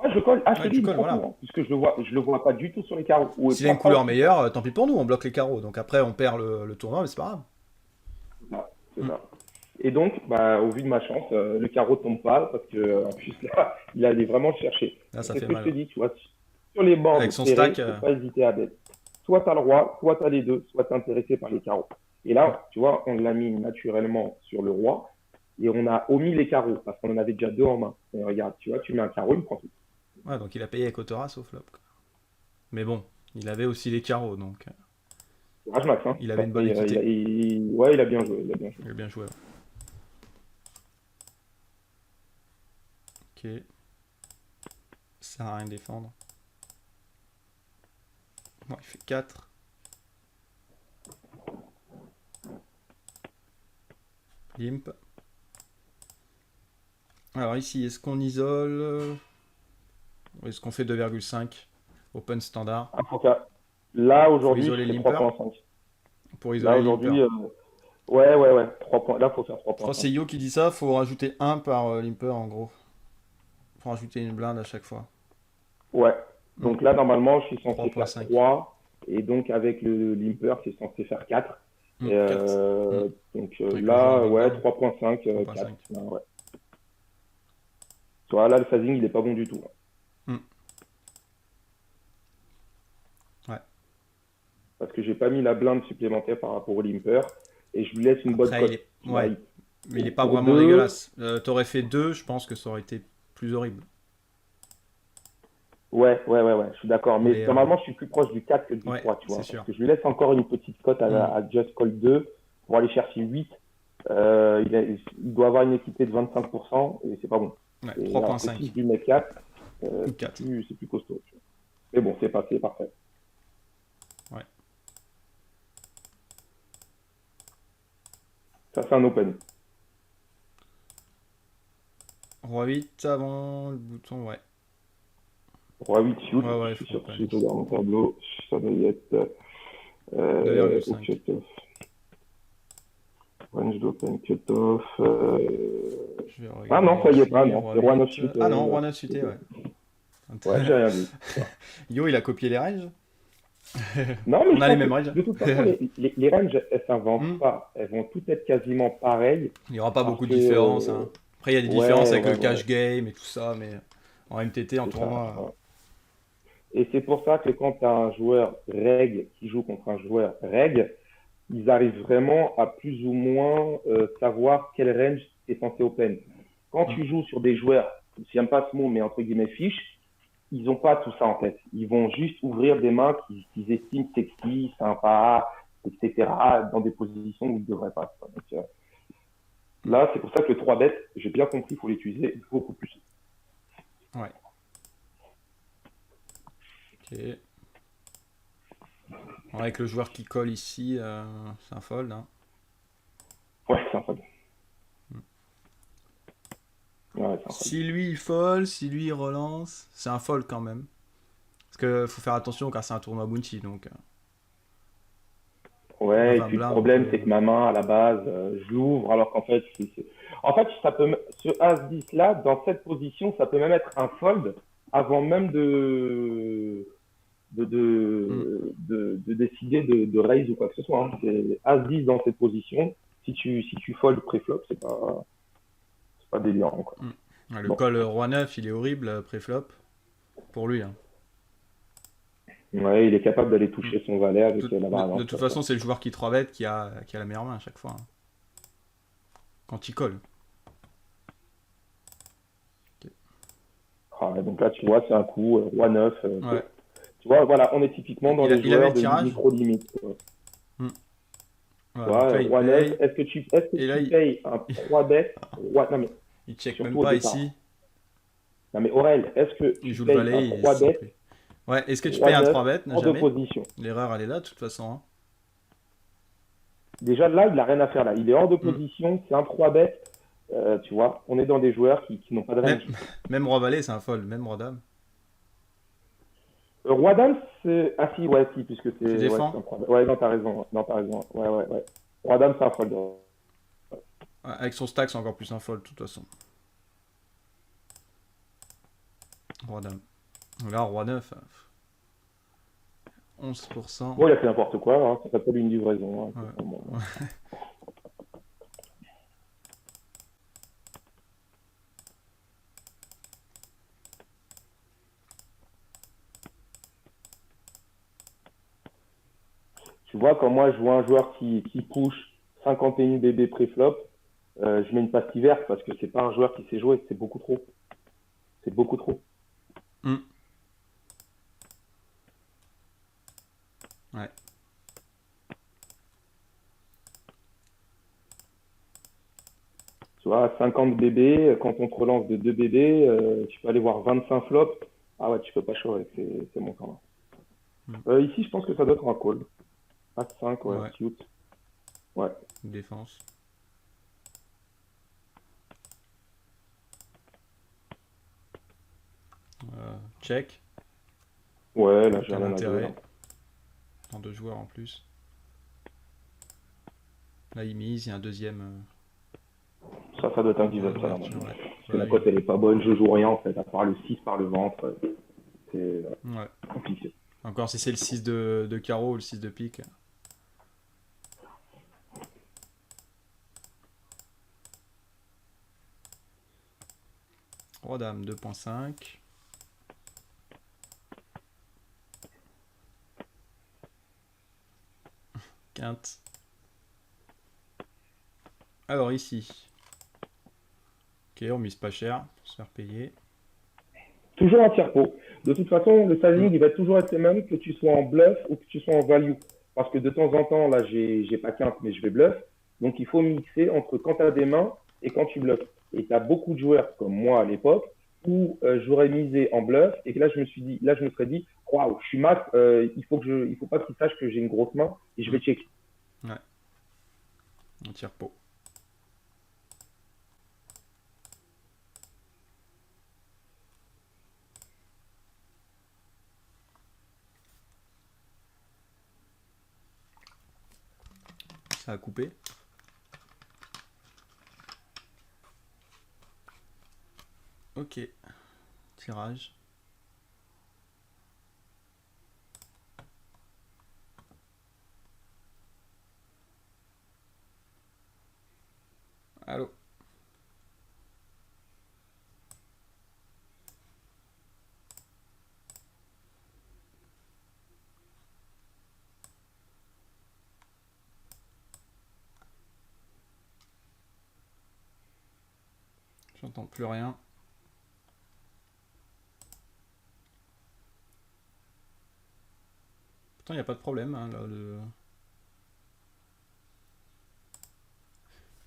Ouais, je colle. Ah, je te Ouais, dis, tu il me colles, prend tout. voilà. Hein, puisque je le vois pas du tout sur les carreaux. Ou S'il a pas une couleur proche. meilleure, tant pis pour nous, on bloque les carreaux. Donc après, on perd le tournoi, mais c'est pas grave. C'est ça. C'est Hmm. ça. Et donc, bah, au vu de ma chance, le carreau tombe pas parce que en plus là, il allait vraiment le chercher. Là, ça C'est ce fait que je mal, te ouais. dis, tu vois, sur les Avec boards son stack, serrés, faut pas hésiter à bet. Soit tu as le roi, soit tu as les deux, soit tu es intéressé par les carreaux. Et ouais. là, tu vois, on l'a mis naturellement sur le roi et on a omis les carreaux parce qu'on en avait déjà deux en main. Et regarde, tu vois, tu mets un carreau, il me prend tout. Ouais, donc il a payé avec hauteur As au flop, quoi. Mais bon, il avait aussi les carreaux, donc Rage max, hein. il avait une Parce bonne équité. ouais, il a bien joué, il a bien joué. Il a bien joué, ouais. Ok. Ça sert à rien de défendre. Bon, il fait 4. Limp. Alors ici, est-ce qu'on isole ou est-ce qu'on fait 2,5 open standard Ah, là, pour aujourd'hui, je isoler le fais limper? 3,5. Pour Là, isoler le limper. aujourd'hui, ouais, 3 points. Là, faut faire Je crois que 3,5. c'est Yo qui dit ça, faut rajouter 1 par limper en gros. Faut rajouter une blinde à chaque fois. Ouais. Hmm. Donc là, normalement, je suis censé faire 3,5. 3. Et donc, avec le limper, c'est censé faire 4. Hmm, Et 4. Hmm. donc Avec le joueur là, big ouais, blind. 3,5, 4. 3,5. Là, ouais. Tu vois, là, le phasing, il est pas bon du tout. Hmm. Ouais. Parce que j'ai pas mis la blinde supplémentaire par rapport au limper. Et je lui laisse une bonne Après, il cote. est. Tu vois, Ouais. Mais il est pas pour vraiment 2. dégueulasse. T'aurais fait 2, je pense que ça aurait été plus horrible. Ouais, je suis d'accord. Mais Mais normalement, je suis plus proche du 4 que du ouais, 3, tu c'est vois. Parce sûr. que je lui laisse encore une petite cote Hmm. à Just Call 2 pour aller chercher 8. Il doit avoir une équité de 25% et c'est pas bon. Ouais, Et alors que si 3,5 je lui mets 4, ou 4. c'est plus costaud. Tu vois. Mais bon, c'est passé, parfait. Ouais. Ça, c'est un open. Roi 8 avant le bouton, ouais. Roi 8 shoot. Ouais, ouais, Je il suis faut sûr que open. je regarde mon tableau. Ça doit y être au 2,5. cut-off. Range d'open cut-off. Je vais Ah non, regarder ça y est ici, pas, non. roi C'est Roi 9 8. shoot. Ah non, roi 9 suité, ouais. Ouais, j'ai rien dit. Yo, il a copié les ranges. Non, mais On je a les pense mêmes que ranges. de toute façon, les ranges, elles Hmm. s'inventent pas. Elles vont toutes être quasiment pareilles. Il n'y aura pas Parce beaucoup de que, différences, hein. Après, il y a des différences avec le ouais, cash game et tout ça, mais en MTT, en c'est ça. tournoi. Ouais. Et c'est pour ça que quand tu as un joueur reg qui joue contre un joueur reg, ils arrivent vraiment à plus ou moins savoir quel range tu es censé open. Quand Hmm. tu joues sur des joueurs, j'aime pas ce mot, mais entre guillemets fiches, ils n'ont pas tout ça en tête. Ils vont juste ouvrir des mains qu'ils estiment sexy, sympa, etc., dans des positions où ils ne devraient pas. Donc, là, c'est pour ça que le 3 bet, j'ai bien compris, il faut l'utiliser beaucoup plus. Ouais. Ok. Bon, avec le joueur qui colle ici, c'est un fold. Hein. Ouais, c'est un fold. Ouais, c'est un fold. Si lui il fold, si lui il relance, c'est un fold quand même. Parce que faut faire attention car c'est un tournoi bounty donc le Ouais, et 20 puis le blindes on problème, peut. c'est que ma main, à la base, je l'ouvre, alors qu'en fait, en fait, ça peut, ce As-10 là, dans cette position, ça peut même être un fold avant même Hmm. de décider de raise ou quoi que ce soit. Hein. C'est As-10 dans cette position. Si tu fold pré-flop, c'est pas délirant, quoi. Hmm. Ouais, le Bon. call roi 9 il est horrible pré-flop pour lui. Hein. Ouais, il est capable d'aller Hmm. toucher son valet avec la barre De avant toute flop. Ouais. façon c'est le joueur qui 3 bet qui a la meilleure main à chaque fois. Hein. Quand il colle. Ok. Ah, ouais, donc là, tu vois, c'est un coup, roi 9. Ouais. Tu vois, voilà, on est typiquement dans les Il avait joueurs le de tirage. micro-limite. Hmm. Tu Voilà, donc vois, là il roi 9, paye. est-ce que Et là tu payes un 3 bet roi... Non, mais il check même surtout au pas départ. ici. Non, mais Aurel, est-ce que Il tu joue le payes un valet et 3 sans bet prix. Ouais, est-ce que tu roi payes un 9 3 bet? hors de Jamais. position? L'erreur elle est là de toute façon. Hein. Déjà, là, il n'a rien à faire là. Il est hors de Hmm. position, c'est un 3 bet. Tu vois, on est dans des joueurs qui n'ont pas de Même, range. même roi valet c'est un fold, même roi dame. Roi dame, c'est. Ah si, ouais, si, puisque Tu c'est. Ouais, c'est un défends. 3 bet. Ouais, non, t'as raison. Non, t'as raison. Ouais, ouais, ouais. Roi dame, c'est un fold. Ouais, avec son stack c'est encore plus un fold de toute façon. Roi dame. Là roi 9. 11%. Bon, il a fait n'importe quoi, hein. Ça s'appelle une livraison. Hein. Ouais. Bon, bon. Ouais. Tu vois, quand moi je vois un joueur qui push 51 BB pré-flop, je mets une pastille verte parce que c'est pas un joueur qui sait jouer, c'est beaucoup trop. C'est beaucoup trop. Hmm. Ouais. Tu vois, 50 BB, quand on te relance de 2 BB, tu peux aller voir 25 flops. Ah ouais, tu peux pas show avec ces montants-là. Hmm. Ici, je pense que ça doit être un call. As 5, ouais, Ouais. suit. Ouais. Défense. Check. Ouais, là, j'ai Aucun rien à jouer, là. intérêt. En deux joueurs en plus. Là il mise, il y a un deuxième. Ça doit être un give-up, ça, Ouverture, normalement. ouais. Parce que Bah la oui. cote, elle est pas bonne, je joue rien, en fait, à part le 6 par le ventre. C'est Ouais. compliqué. Encore si c'est le 6 de carreau ou le 6 de pique. Roi dame 2.5. Quinte. Alors ici. Ok, on mise pas cher pour se faire payer. Toujours un tiers pot. De toute façon, le Hmm. sizing, il va toujours être le même que tu sois en bluff ou que tu sois en value. Parce que de temps en temps, là, j'ai pas quinte, mais je vais bluff. Donc, il faut mixer entre quand tu as des mains et quand tu bluffes. Et tu as beaucoup de joueurs comme moi à l'époque où j'aurais misé en bluff et que là, je me serais dit, waouh, je suis mat, il faut pas qu'il sache que j'ai une grosse main et je Hmm. vais check. Ouais, on tire pot. Ça a coupé. Ok, tirage. Allô. J'entends plus rien. Pourtant, il n'y a pas de problème. Hein, là,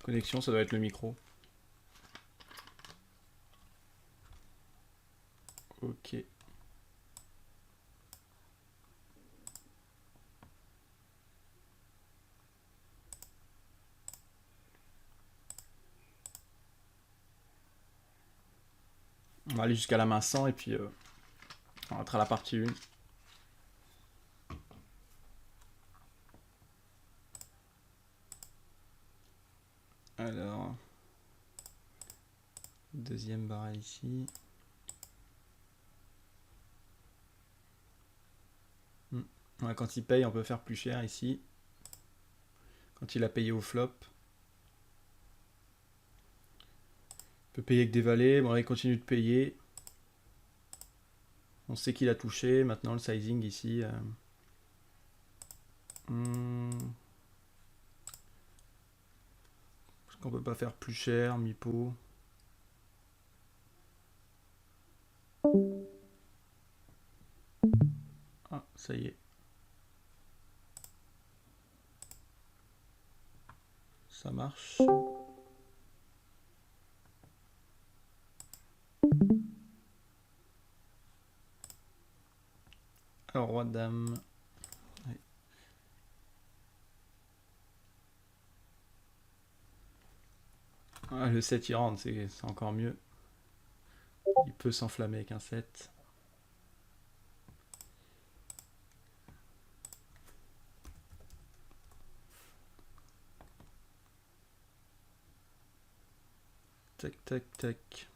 connexion, ça doit être le micro. Ok. On va aller jusqu'à la main 100 et puis on rentre à la partie 1. Alors, deuxième barre ici. Ouais, quand il paye, on peut faire plus cher ici. Quand il a payé au flop. Il peut payer avec des valets. Bon, là, il continue de payer. On sait qu'il a touché. Maintenant, le sizing ici. Est-ce qu'on peut pas faire plus cher, mi-pot? Ah, ça y est. Ça marche. Alors, roi de dame. Ouais. Ah, le 7 il rentre, c'est encore mieux. Il peut s'enflammer avec un 7. Tac, tac, tac.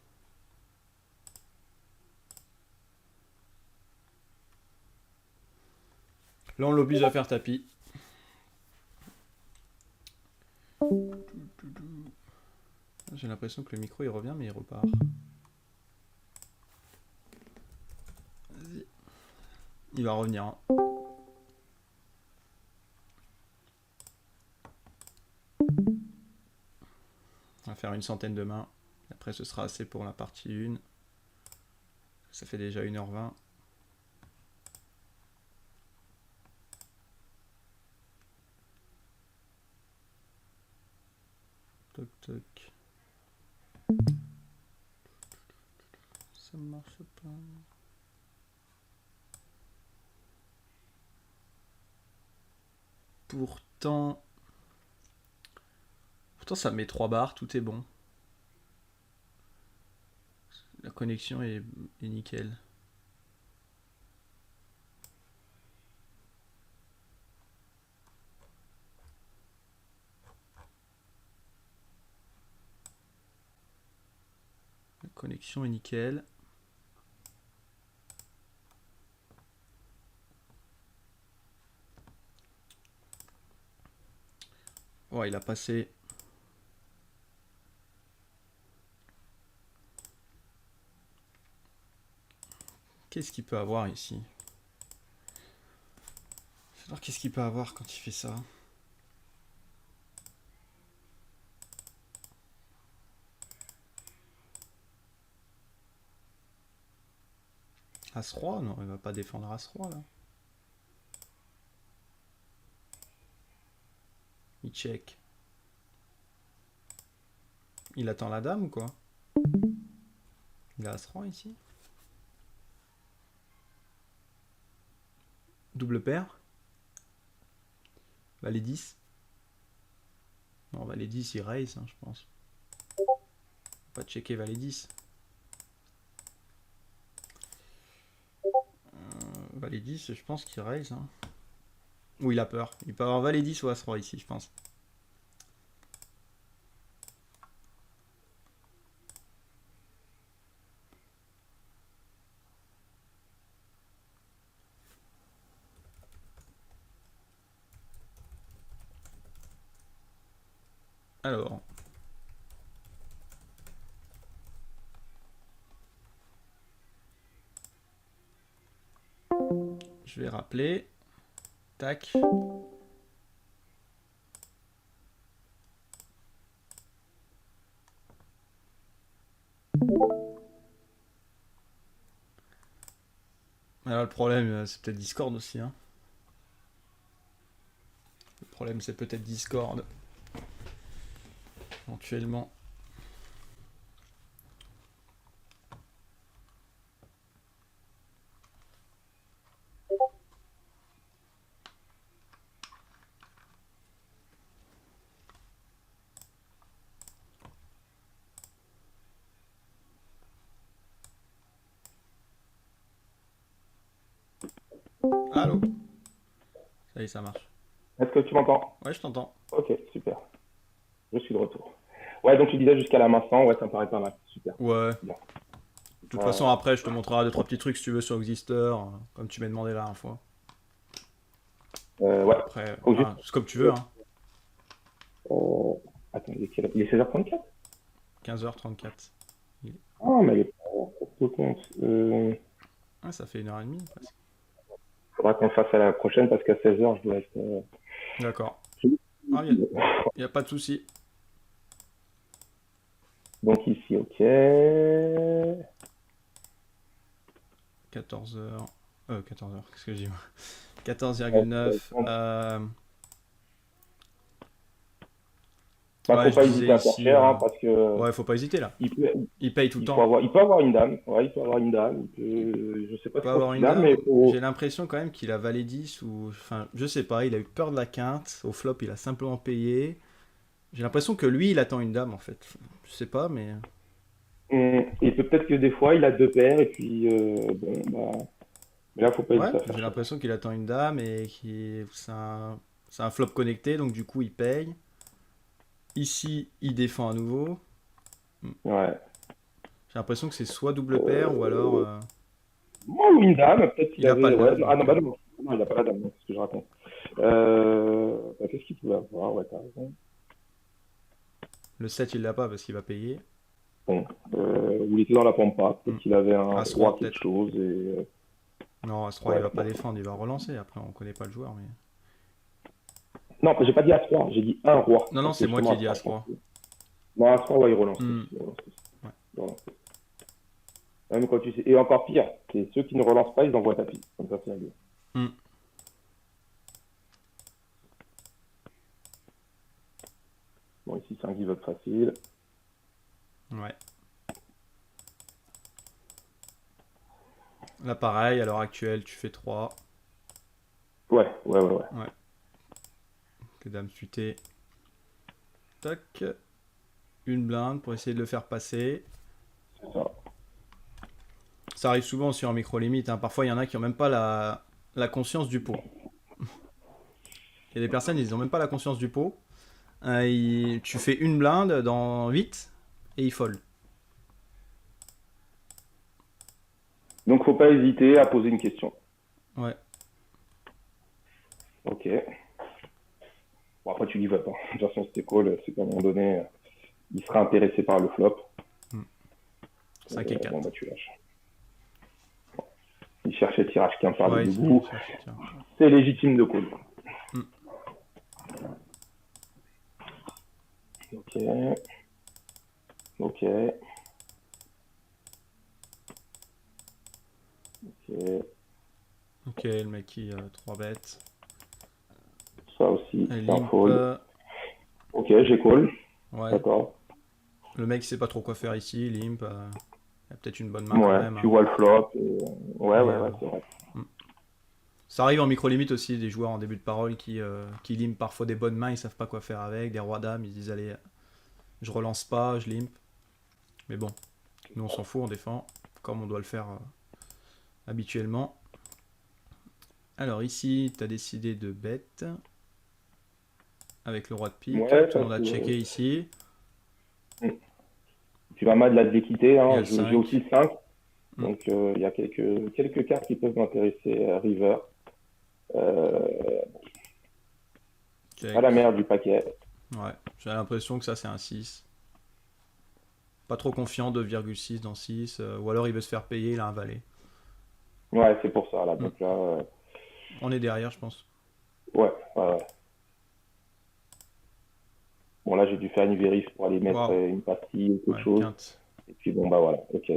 Là, on l'oblige à faire tapis. J'ai l'impression que le micro il revient, mais il repart. Vas-y. Il va revenir. Hein. On va faire une centaine de mains. Après, ce sera assez pour la partie 1. Ça fait déjà 1h20. Toc, toc. Ça marche pas. Pourtant, ça met 3 barres, tout est bon. La connexion est nickel. La connexion est nickel. Ouais, il a passé. Qu'est-ce qu'il peut avoir ici? Alors, qu'est-ce qu'il peut avoir quand il fait ça? As-Roi? Non, il va pas défendre As-Roi là. Il check. Il attend la dame ou quoi? Il a As-Roi ici. Double paire. Valet 10. Non, Valet 10 il raise, hein, je pense. Pas checker Valet 10. Valet 10, je pense qu'il raise. Hein. Ou il a peur. Il peut avoir Valet 10 ou As-Roi ici, je pense. Alors. Je vais rappeler. Tac. Alors le problème, c'est peut-être Discord aussi. Hein. Le problème, c'est peut-être Discord. Éventuellement. Allô? Ça y est, ça marche. Est-ce que tu m'entends? Ouais, je t'entends. Ok, super. Je suis de retour. Ouais, donc tu disais jusqu'à la main 100, ouais, ça me paraît pas mal. Super. Ouais. Bien. De toute façon, après, je te montrerai 2-3 petits trucs si tu veux sur Exister, comme tu m'as demandé la dernière fois. Ouais. Après, Faut juste. c'est comme tu veux, hein. euh, Attends, il est 16h34? 15h34. Ah, mais il est pas compte. Ah, ça fait 1h30 presque. Faudra qu'on le fasse à la prochaine parce qu'à 16h, je dois être. D'accord. Ah, y a pas de souci. Donc ici, ok. 14h. 14h, qu'est-ce que je dis moi 14,9. Bah, Ouais, faut je pas hésiter disais à faire ici. cher, hein, parce que Ouais, faut pas hésiter là. il peut, Il paye tout le temps. il peut avoir une dame. Ouais, il peut avoir une dame. Je sais pas Peut trop avoir ce une qu'il a, mais dame. faut. J'ai l'impression quand même qu'il a valet 10 ou. Enfin, je sais pas, il a eu peur de la quinte. Au flop, il a simplement payé. J'ai l'impression que lui, il attend une dame en fait. Je sais pas, mais. Et peut-être que des fois, il a deux paires et puis bon, bah, mais là, faut pas Ouais, hésiter à faire j'ai cher. l'impression qu'il attend une dame et c'est un flop connecté, donc du coup, il paye. Ici, il défend à nouveau. Ouais. J'ai l'impression que c'est soit double paire ou alors. Euh, Ou une dame, peut-être qu'il Il a pas avait. le Ouais, 9 ah donc. non, bah non, non, il a pas la dame, non, c'est ce que je raconte. Bah, qu'est-ce qu'il pouvait avoir? Ouais, t'as raison. Le 7, il l'a pas parce qu'il va payer. Bon, ou il était dans la pampa, peut-être Hmm. qu'il avait un As-Roi roi quelque peut-être. chose et Non, As-Roi, il ouais, va pas bon. défendre, il va relancer. Après, on connaît pas le joueur. Mais... Non, j'ai pas dit As-Roi, j'ai dit un roi, Non, non, parce que c'est moi justement qui ai dit As-Roi, je pense As-Roi. que. Non, As-Roi, ouais, il relance tous. Hmm. Il relance tous. Ouais. Il relance tous. Même quand tu sais. Et encore pire, c'est ceux qui ne relancent pas, ils envoient tapis. Comme ça, c'est réglé. Hmm. Bon, ici, c'est un give-up facile. Ouais. Là, pareil, à l'heure actuelle, tu fais 3. Ouais, ouais, ouais, ouais. Ouais. Que dame suitée. Tac. Une blinde pour essayer de le faire passer. C'est ça. Ça arrive souvent aussi en micro-limite. Hein. Parfois, il y en a qui n'ont même pas la conscience du pot. Il y a des personnes, ils n'ont même pas la conscience du pot. Tu fais une blinde dans 8 et ils fold. Donc, faut pas hésiter à poser une question. Ouais. Ok. Bon, après, tu give up. Hein. De toute façon, c'était call, c'est qu'à un moment donné, il sera intéressé par le flop. 5 et 4. Bon, bah, tu lâches. Il cherchait tirage qu'un par de Ouais, debout. tiens. C'est légitime de call. Hmm. Ok. Ok. Ok. Ok, le mec qui 3 bêtes. Ça aussi, Elle c'est un limp. fold. Ok, j'ai call. Ouais. D'accord. Le mec il sait pas trop quoi faire ici, limp. Il a peut-être une bonne main quand Ouais, même. tu Hein. vois le flop. Ouais, Mais, ouais, ouais, c'est vrai. ça arrive en micro-limite aussi, des joueurs en début de parole qui limp parfois des bonnes mains, ils savent pas quoi faire avec, des rois dames, ils disent allez, je relance pas, je limp. Mais bon, nous on s'en fout, on défend, comme on doit le faire habituellement. Alors ici, tu as décidé de bet avec le roi de pique, Ouais, tout le parce monde a que checké ici. tu vas mal de la l'équité. Il y a Hein. le J'ai aussi 5. le 5. Mm. Donc, il y a quelques cartes qui peuvent m'intéresser. River. Pas la Check. meilleure du paquet. Ouais, j'ai l'impression que ça c'est un 6. Pas trop confiant, 2,6 dans 6. Ou alors il veut se faire payer, il a un valet. Ouais, c'est pour ça, là. Mm. Donc là, On est derrière, je pense. ouais, ouais, ouais. Bon, là, j'ai dû faire une vérif pour aller mettre Waouh. une pastille ou quelque Ouais, chose. quinte. Et puis, bon, bah voilà, ok.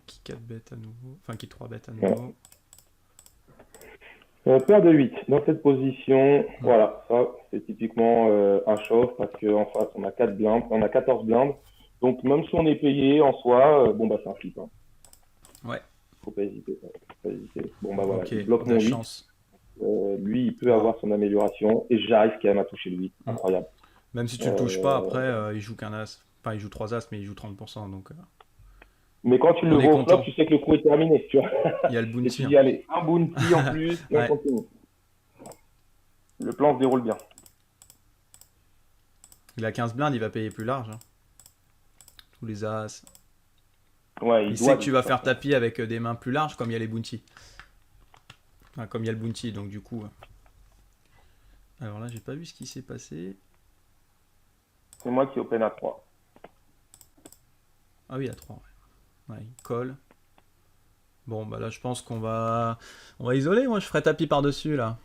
qui 4 bêtes à nouveau. Enfin, qui 3 bêtes à Ouais. nouveau. Paire de 8 dans cette position, voilà, ça c'est typiquement un chauffe parce qu'en face on a 4 blindes, on a 14 blindes. Donc même si on est payé en soi, bon bah c'est un flip. Hein. Ouais, Faut pas hésiter. Faut pas hésiter. Bon bah voilà, ok, il bloque de la mon 8. chance. Lui il peut Wow. avoir son amélioration et j'arrive quand même à toucher le 8. Mm. Incroyable. Même si tu le touches pas, Euh, après, il joue qu'un as. Enfin, il joue 3 as, mais il joue 30%. Donc, Mais quand tu le on est vois au flop, content. tu sais que le coup est terminé, tu vois. Il y a le Et tu bounty. Hein. dis allez, un bounty en plus et on Ouais. continue. Le plan se déroule bien. Il a 15 blindes, il va payer plus large. Hein. Tous les as. Ouais, Il il sait doit que de tu toute vas faire façon. tapis avec des mains plus larges, comme il y a les bounty. Enfin, comme il y a le bounty, donc du coup. Alors là, j'ai pas vu ce qui s'est passé. C'est moi qui open à 3. Ah oui, à 3. Ouais. Ouais, il colle. Bon, bah là, je pense on va isoler. Moi, je ferai tapis par-dessus, là.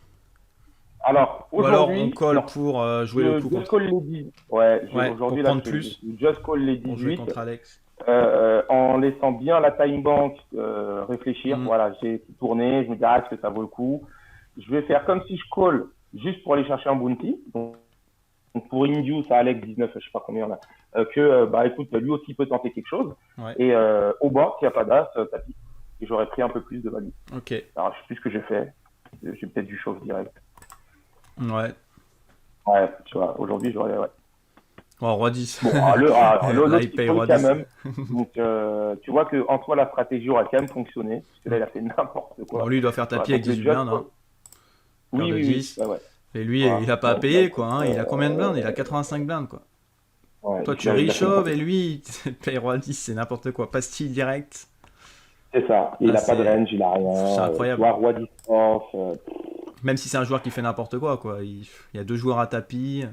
Alors, Ou alors, on aujourd'hui, colle non, pour jouer le je coup just contre. call les 18. Ouais, Ouais, pour aujourd'hui, là, prendre je plus. just call les Pour jouer 18 contre Alex. en laissant bien la time bank réfléchir. Hmm. Voilà, j'ai tourné, je me dis, ah, est-ce que ça vaut le coup? Je vais faire comme si je call juste pour aller chercher un bounty. Donc pour Induce à Alex 19, je sais pas combien on a, bah écoute, lui aussi peut tenter quelque chose. Ouais, Et au bord, s'il n'y a pas d'as, tapis. Et j'aurais pris un peu plus de value. ok. Alors, je sais plus ce que j'ai fait. J'ai peut-être du chauffe direct. Ouais. Ouais, tu vois, aujourd'hui, j'aurais. Ouais. Oh, roi 10. Bon, Là, l'autre, il il paye colle roi quand 10. même. Donc, tu vois qu'en soi, la stratégie aura quand même fonctionné. Parce que là, il a fait n'importe Bon, quoi. lui, il doit faire Voilà, tapis avec donc le 18 just. blindes. Hein. Paire Oui, de oui, oui. 10. Ouais, ouais. Et lui, Voilà. il a pas à Bon, bah, payer, quoi. écoute, Hein. Il a combien de blindes? Il a 85 blindes, quoi. ouais, Toi, donc tu il a fait richoves et n'importe quoi. lui, il te paye roi 10. C'est n'importe quoi. Pastille direct. C'est ça. Et il Là, a pas de c'est range, il a c'est rien. Tu incroyable. vois, roi 10 off. Même si c'est un joueur qui fait n'importe quoi, quoi. Il y a deux joueurs à tapis.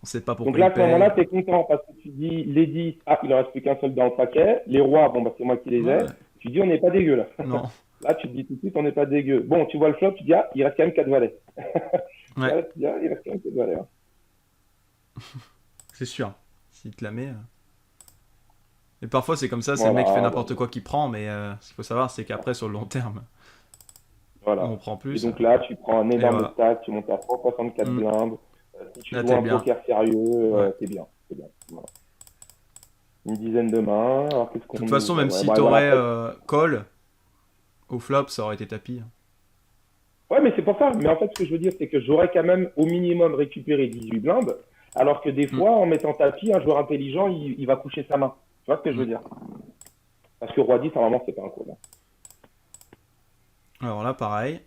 On sait pas Donc pourquoi là, il à ce moment-là, paye. tu es content parce que tu dis, les 10, ah, il ne reste plus qu'un seul dans le paquet. Les rois, bon, bah, c'est moi qui les ai. Ouais. Tu dis, on n'est pas dégueu là. Non. Là, tu te dis tout de suite, on n'est pas dégueu. Bon, tu vois le flop, tu dis, ah, il reste quand même 4 valets. Ouais. Ouais, tu dis, ah, il reste quand même 4 valets. Hein. C'est sûr. S'il te la met. Et parfois, c'est comme ça. C'est le mec qui fait Voilà, n'importe quoi qui prend. Mais ce qu'il faut savoir, c'est qu'après, sur le long terme, on voilà. prend Et plus. donc là, tu prends un Et énorme voilà. stack, tu montes à 164 Hmm. blindes. Si tu Là, joues t'es un bien. poker sérieux, Ouais. t'es bien. T'es bien. Voilà. Une dizaine de mains. Alors, qu'est-ce De toute qu'on façon, ouvre? même Ouais, si bah, voilà, t'aurais après, call au flop, ça aurait été tapis. ouais, mais c'est pour ça. Mais en fait, ce que je veux dire, c'est que j'aurais quand même au minimum récupéré 18 blindes, alors que des Hmm. fois, en mettant tapis, un joueur intelligent, il va coucher sa main. Tu vois ce que je Hmm. veux dire? Parce que roi 10, normalement, c'est pas un call. Hein. Alors là, pareil.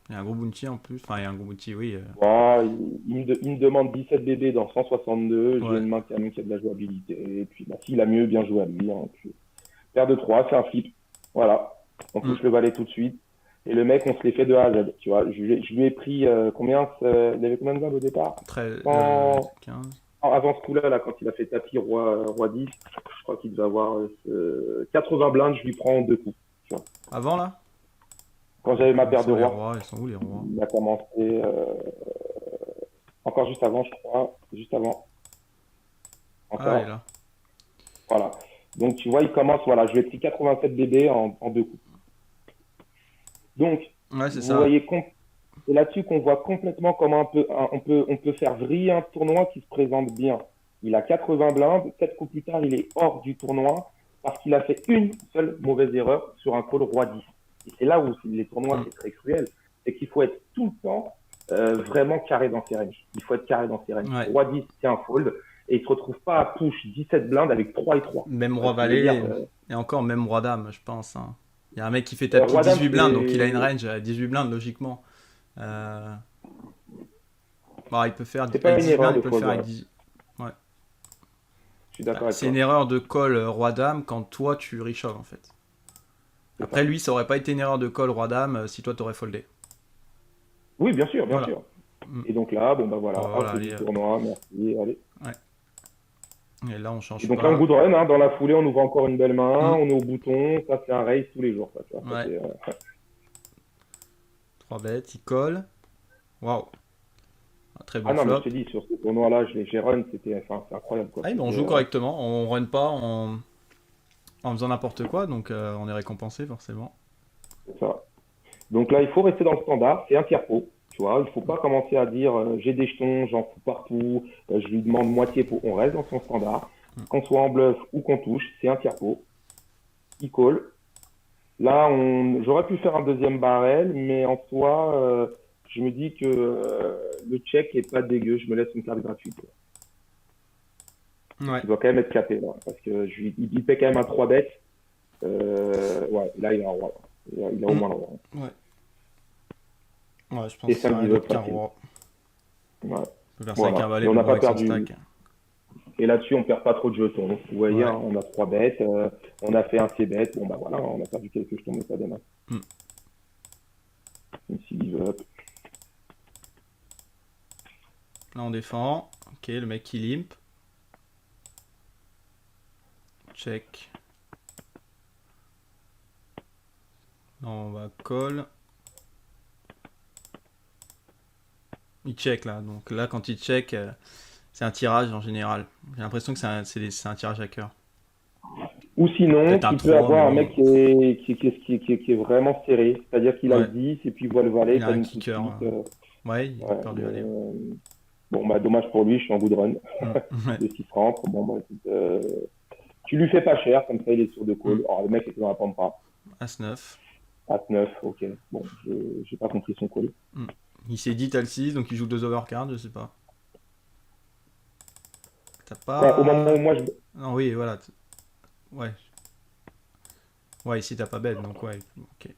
Il y a un gros bounty en plus. Enfin, il y a un gros bounty, oui. Bon, il me demande 17 bébés dans 162. J'ai Ouais. une main quand même qui a de la jouabilité. Et puis, bah, s'il a mieux, bien joué à lui. Hein. Puis, paire de 3, c'est un flip. Voilà. On Hmm. touche le valet tout de suite. Et le mec, on se l'est fait de A à Z. Tu vois, je lui ai pris combien? Il avait combien de blindes au départ? 13, 100. 15. Avant ce coup-là, là, quand il a fait tapis roi 10, je crois qu'il devait avoir 80 blindes, je lui prends en deux coups. Tu vois. Avant là? Quand j'avais ma Ils paire de sont les rois, rois, ils sont où les rois? il a commencé encore juste avant, je crois. Juste avant. Ah, il est Encore. là. Voilà. Donc tu vois, il commence, voilà, je lui ai pris 87 bébés en deux coups. Donc, Ouais, c'est vous ça. voyez, c'est là-dessus qu'on voit complètement comment on peut faire vriller un tournoi qui se présente bien. Il a 80 blindes, 4 coups plus tard, il est hors du tournoi parce qu'il a fait une seule mauvaise erreur sur un call roi 10. Et c'est là où les tournois, Hmm. c'est très cruel. C'est qu'il faut être tout le temps vraiment carré dans ses ranges. Il faut être carré dans ses ranges. Ouais. Roi 10, c'est un fold. Et il se retrouve pas à push 17 blindes avec 3 et 3. Même Tu vois roi ce que je veux dire valet, et encore même roi dame, je pense. Hein. Il y a un mec qui fait euh, tapis Roi dame, 18 blindes, donc il a une c'est range à 18 blindes, logiquement. Euh, Bah, il peut faire c'est avec pas une 18 erreur blindes, de il peut le fold. faire avec Voilà. 18. Ouais. Je suis d'accord avec C'est une toi. erreur de call roi dame quand toi tu richoves en fait. C'est Après ça. lui, ça aurait pas été une erreur de call roi dame si toi t'aurais foldé. Oui, bien sûr, bien Voilà. sûr. Mm. Et donc là, bon bah voilà, Voilà, out allez. du tournoi, merci, allez. Ouais. Et là, on Et change donc là, un pas. good run, hein, dans la foulée, on ouvre encore une belle main, Mm. on est au bouton, ça c'est un raise tous les jours, ça, tu vois, ça, Ouais. c'est, 3 bêtes, il colle. Waouh. Un très Ah bon non, mais je flop. te dis, sur ce tournoi-là, j'ai run, c'était, enfin, c'est incroyable, quoi. Ah, mais on C'était, joue correctement, on run pas, En faisant n'importe quoi, donc on est récompensé forcément. C'est ça. Donc là, il faut rester dans le standard, c'est un tiers pot. Tu vois, il faut pas commencer à dire j'ai des jetons, j'en fous partout, je lui demande moitié pot. On reste dans son standard. Qu'on soit en bluff ou qu'on touche, c'est un tiers pot. Il call. Là, j'aurais pu faire un deuxième barrel, mais en soi, je me dis que le check est pas dégueu. Je me laisse une carte gratuite. Ouais, Il doit quand même être capé là, parce que il paie quand même un 3 bêtes. Ouais, là, il a un roi. Il a au Mm. moins le roi. ouais. Ouais, je pense Et que ça 5 aurait d'iveuve d'autres qu'un facile. roi. Ouais. On peut faire ça avec un Voilà. valet Et on pour n'a jouer pas avec son perdu. stack. Et là-dessus, on perd pas trop de jetons. Vous voyez, Ouais. hein, on a 3 bêtes. On a fait un C-bet. Bon, bah voilà, on a perdu quelques jetons, mais ça démarre. Mm. Une 6 d'iveuve. Là on défend. Ok, le mec qui limp. Check. Là on va call. Il check là. Donc là quand il check, c'est un tirage en général. J'ai l'impression que c'est un tirage à cœur. Ou sinon, Peut-être un tu peux 3 mais avoir un bon. mec qui est vraiment serré. C'est-à-dire qu'il a le Ouais, 10 et puis il voit le valet, il a ça un ligne tout de kicker. suite. Ouais, il a Ouais, peur du valet. bon, bah dommage pour lui, je suis en good run Ouais. de 6 rentres. Bon, bah écoute, tu lui fais pas cher, comme ça il est sûr de Mm. call. Alors le mec était dans la pampa. As-9. As-9, ok. Bon, j'ai pas compris son call. Mm. Il s'est dit t'as le 6, donc il joue 2 overcards, je sais pas. T'as Ouais, au moment pas. où moi Non, oui, voilà. Ouais. Ouais, ici t'as pas bête, donc ouais. Ok.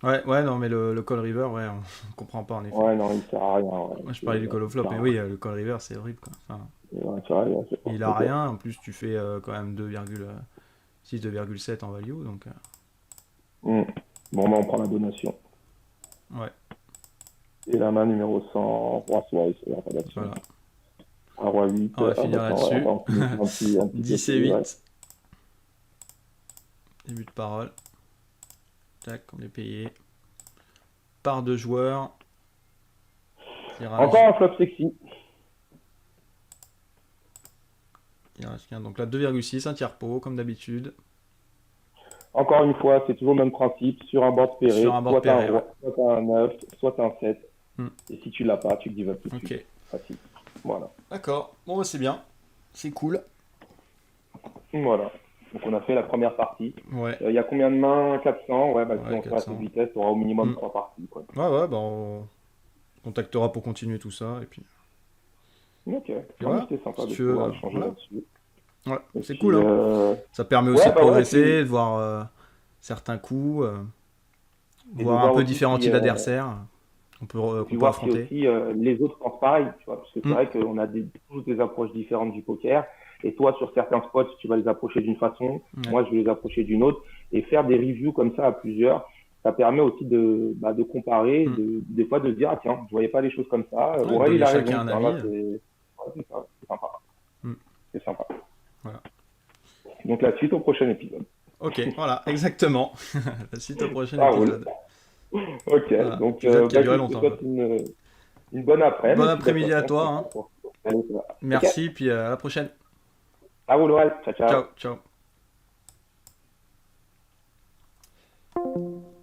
Ouais, ouais, non, mais le call river, ouais, on comprend pas en effet. Ouais, non, il sert à rien. Ouais. Moi je parlais du call of flop, mais oui, le call river c'est horrible quoi. Enfin, Ouais, c'est vrai, il a ok. rien, en plus tu fais quand même 2,6, 2,7 en value, donc Hmm. Bon, bah on prend la donation. ouais, Et la main numéro 100, roi soir, c'est la donation. voilà. Un roi 8, On va ah bah finir tiens, ouais, là-dessus. un petit 10 et PC, ouais. 8. Début de parole. Tac, on est payé. Par 2 joueurs. Tirage. Encore un flop sexy. Il en reste qu'un. Donc là, 2,6, un tiers pot, comme d'habitude. Encore une fois, c'est toujours le même principe. Sur un board Sur pairé, un board soit t'as un pairé, ouais. roi, soit t'as un 9, soit t'as un 7. Hmm. Et si tu l'as pas, tu te dis va tout de Ok. suite. Facile. Voilà. D'accord. Bon, bah, c'est bien. C'est cool. Voilà. Donc on a fait la première partie. Ouais. Il y a combien de mains? 400. Ouais, bah si Ouais, on fait à cette 400. vitesse, tu auras au minimum Hmm. 3 parties, quoi. Ouais, ouais, bah on contactera pour continuer tout ça. Et puis Ok. Non, mais voilà. c'était sympa Si de tu veux, pouvoir échanger voilà. là-dessus. Ouais, Et c'est puis, cool, hein. Ça permet aussi ouais, de bah ouais, progresser, de voir certains coups, et de voir un voir peu aussi différents si, types d'adversaires et puis qu'on peut voir si affronter. aussi les autres pensent pareil, tu vois, parce que c'est Hmm. vrai qu'on a tous des approches différentes du poker, et toi, sur certains spots, tu vas les approcher d'une façon, Ouais. moi, je vais les approcher d'une autre, et faire des reviews comme ça à plusieurs, ça permet aussi de comparer, Hmm. des fois de se dire, ah tiens, je voyais pas les choses comme ça, Ouais, de Aurel, il donner a chacun raison, un tiens, avis. là, c'est ça, c'est sympa, Hmm. c'est sympa. Voilà. Donc la suite au prochain épisode. Ok, voilà, exactement. La suite au prochain Ça roule. épisode. Ok, Voilà, donc épisode qui a bah, duré écoute, je te longtemps, souhaite quoi. une bonne Bon après-midi, et puis bah, de toute après-midi à façon, toi, on se hein. retrouve. Allez, ça va. Ok, Merci, puis à la prochaine. ça roule, ouais. Ciao, ciao. Ciao, ciao.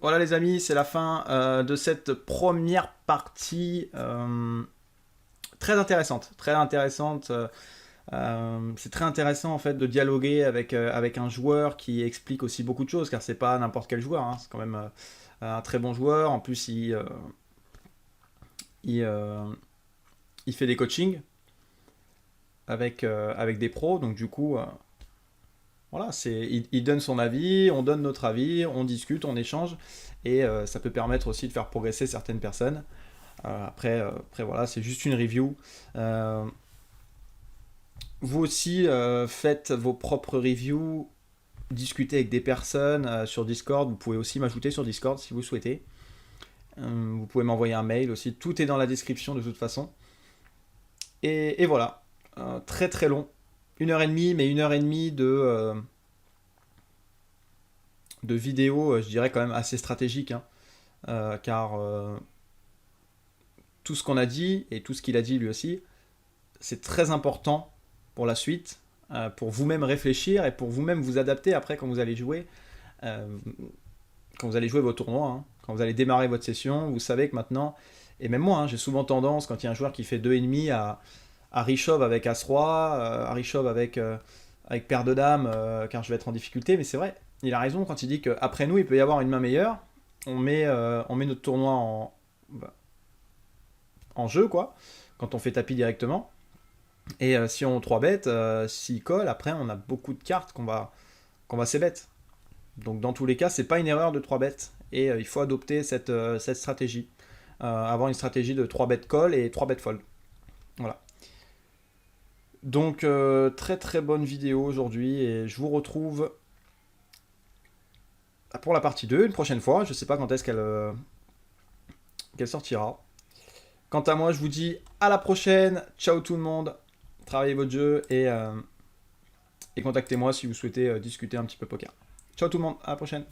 Voilà les amis, c'est la fin de cette première partie très intéressante. Très intéressante. C'est très intéressant en fait de dialoguer avec un joueur qui explique aussi beaucoup de choses, car c'est pas n'importe quel joueur, hein. C'est quand même un très bon joueur. En plus, il, euh, il fait des coachings avec des pros, donc du coup, voilà, il donne son avis, on donne notre avis, on discute, on échange, et ça peut permettre aussi de faire progresser certaines personnes. Après voilà, c'est juste une review. Vous aussi, faites vos propres reviews, discutez avec des personnes sur Discord. Vous pouvez aussi m'ajouter sur Discord si vous souhaitez. Vous pouvez m'envoyer un mail aussi. Tout est dans la description de toute façon. Et voilà. Très très long. 1 heure et demie, mais 1 heure et demie de vidéos, je dirais quand même assez stratégiques, hein. Car tout ce qu'on a dit, et tout ce qu'il a dit lui aussi, c'est très important pour la suite. pour vous-même réfléchir et pour vous-même vous adapter après quand vous allez jouer. Euh, Quand vous allez jouer vos tournois, hein, quand vous allez démarrer votre session, vous savez que maintenant, et même moi, hein, j'ai souvent tendance, quand il y a un joueur qui fait 2,5 à reshove avec As-Roi, à reshove avec paire de dames, car je vais être en difficulté, mais c'est vrai, il a raison quand il dit qu'après nous, il peut y avoir une main meilleure, on met notre tournoi bah, en jeu, quoi, quand on fait tapis directement, et si on 3 bet, s'il colle, après on a beaucoup de cartes qu'on va c-bet. Donc dans tous les cas, c'est pas une erreur de 3 bêtes. Et il faut adopter cette stratégie. Avoir une stratégie de 3 bêtes call et 3 bêtes fold. Voilà. Donc très très bonne vidéo aujourd'hui. Et je vous retrouve pour la partie 2 une prochaine fois. Je sais pas quand est-ce qu'elle sortira. Quant à moi, je vous dis à la prochaine. Ciao tout le monde. Travaillez votre jeu et contactez-moi si vous souhaitez discuter un petit peu poker. Ciao tout le monde, à la prochaine.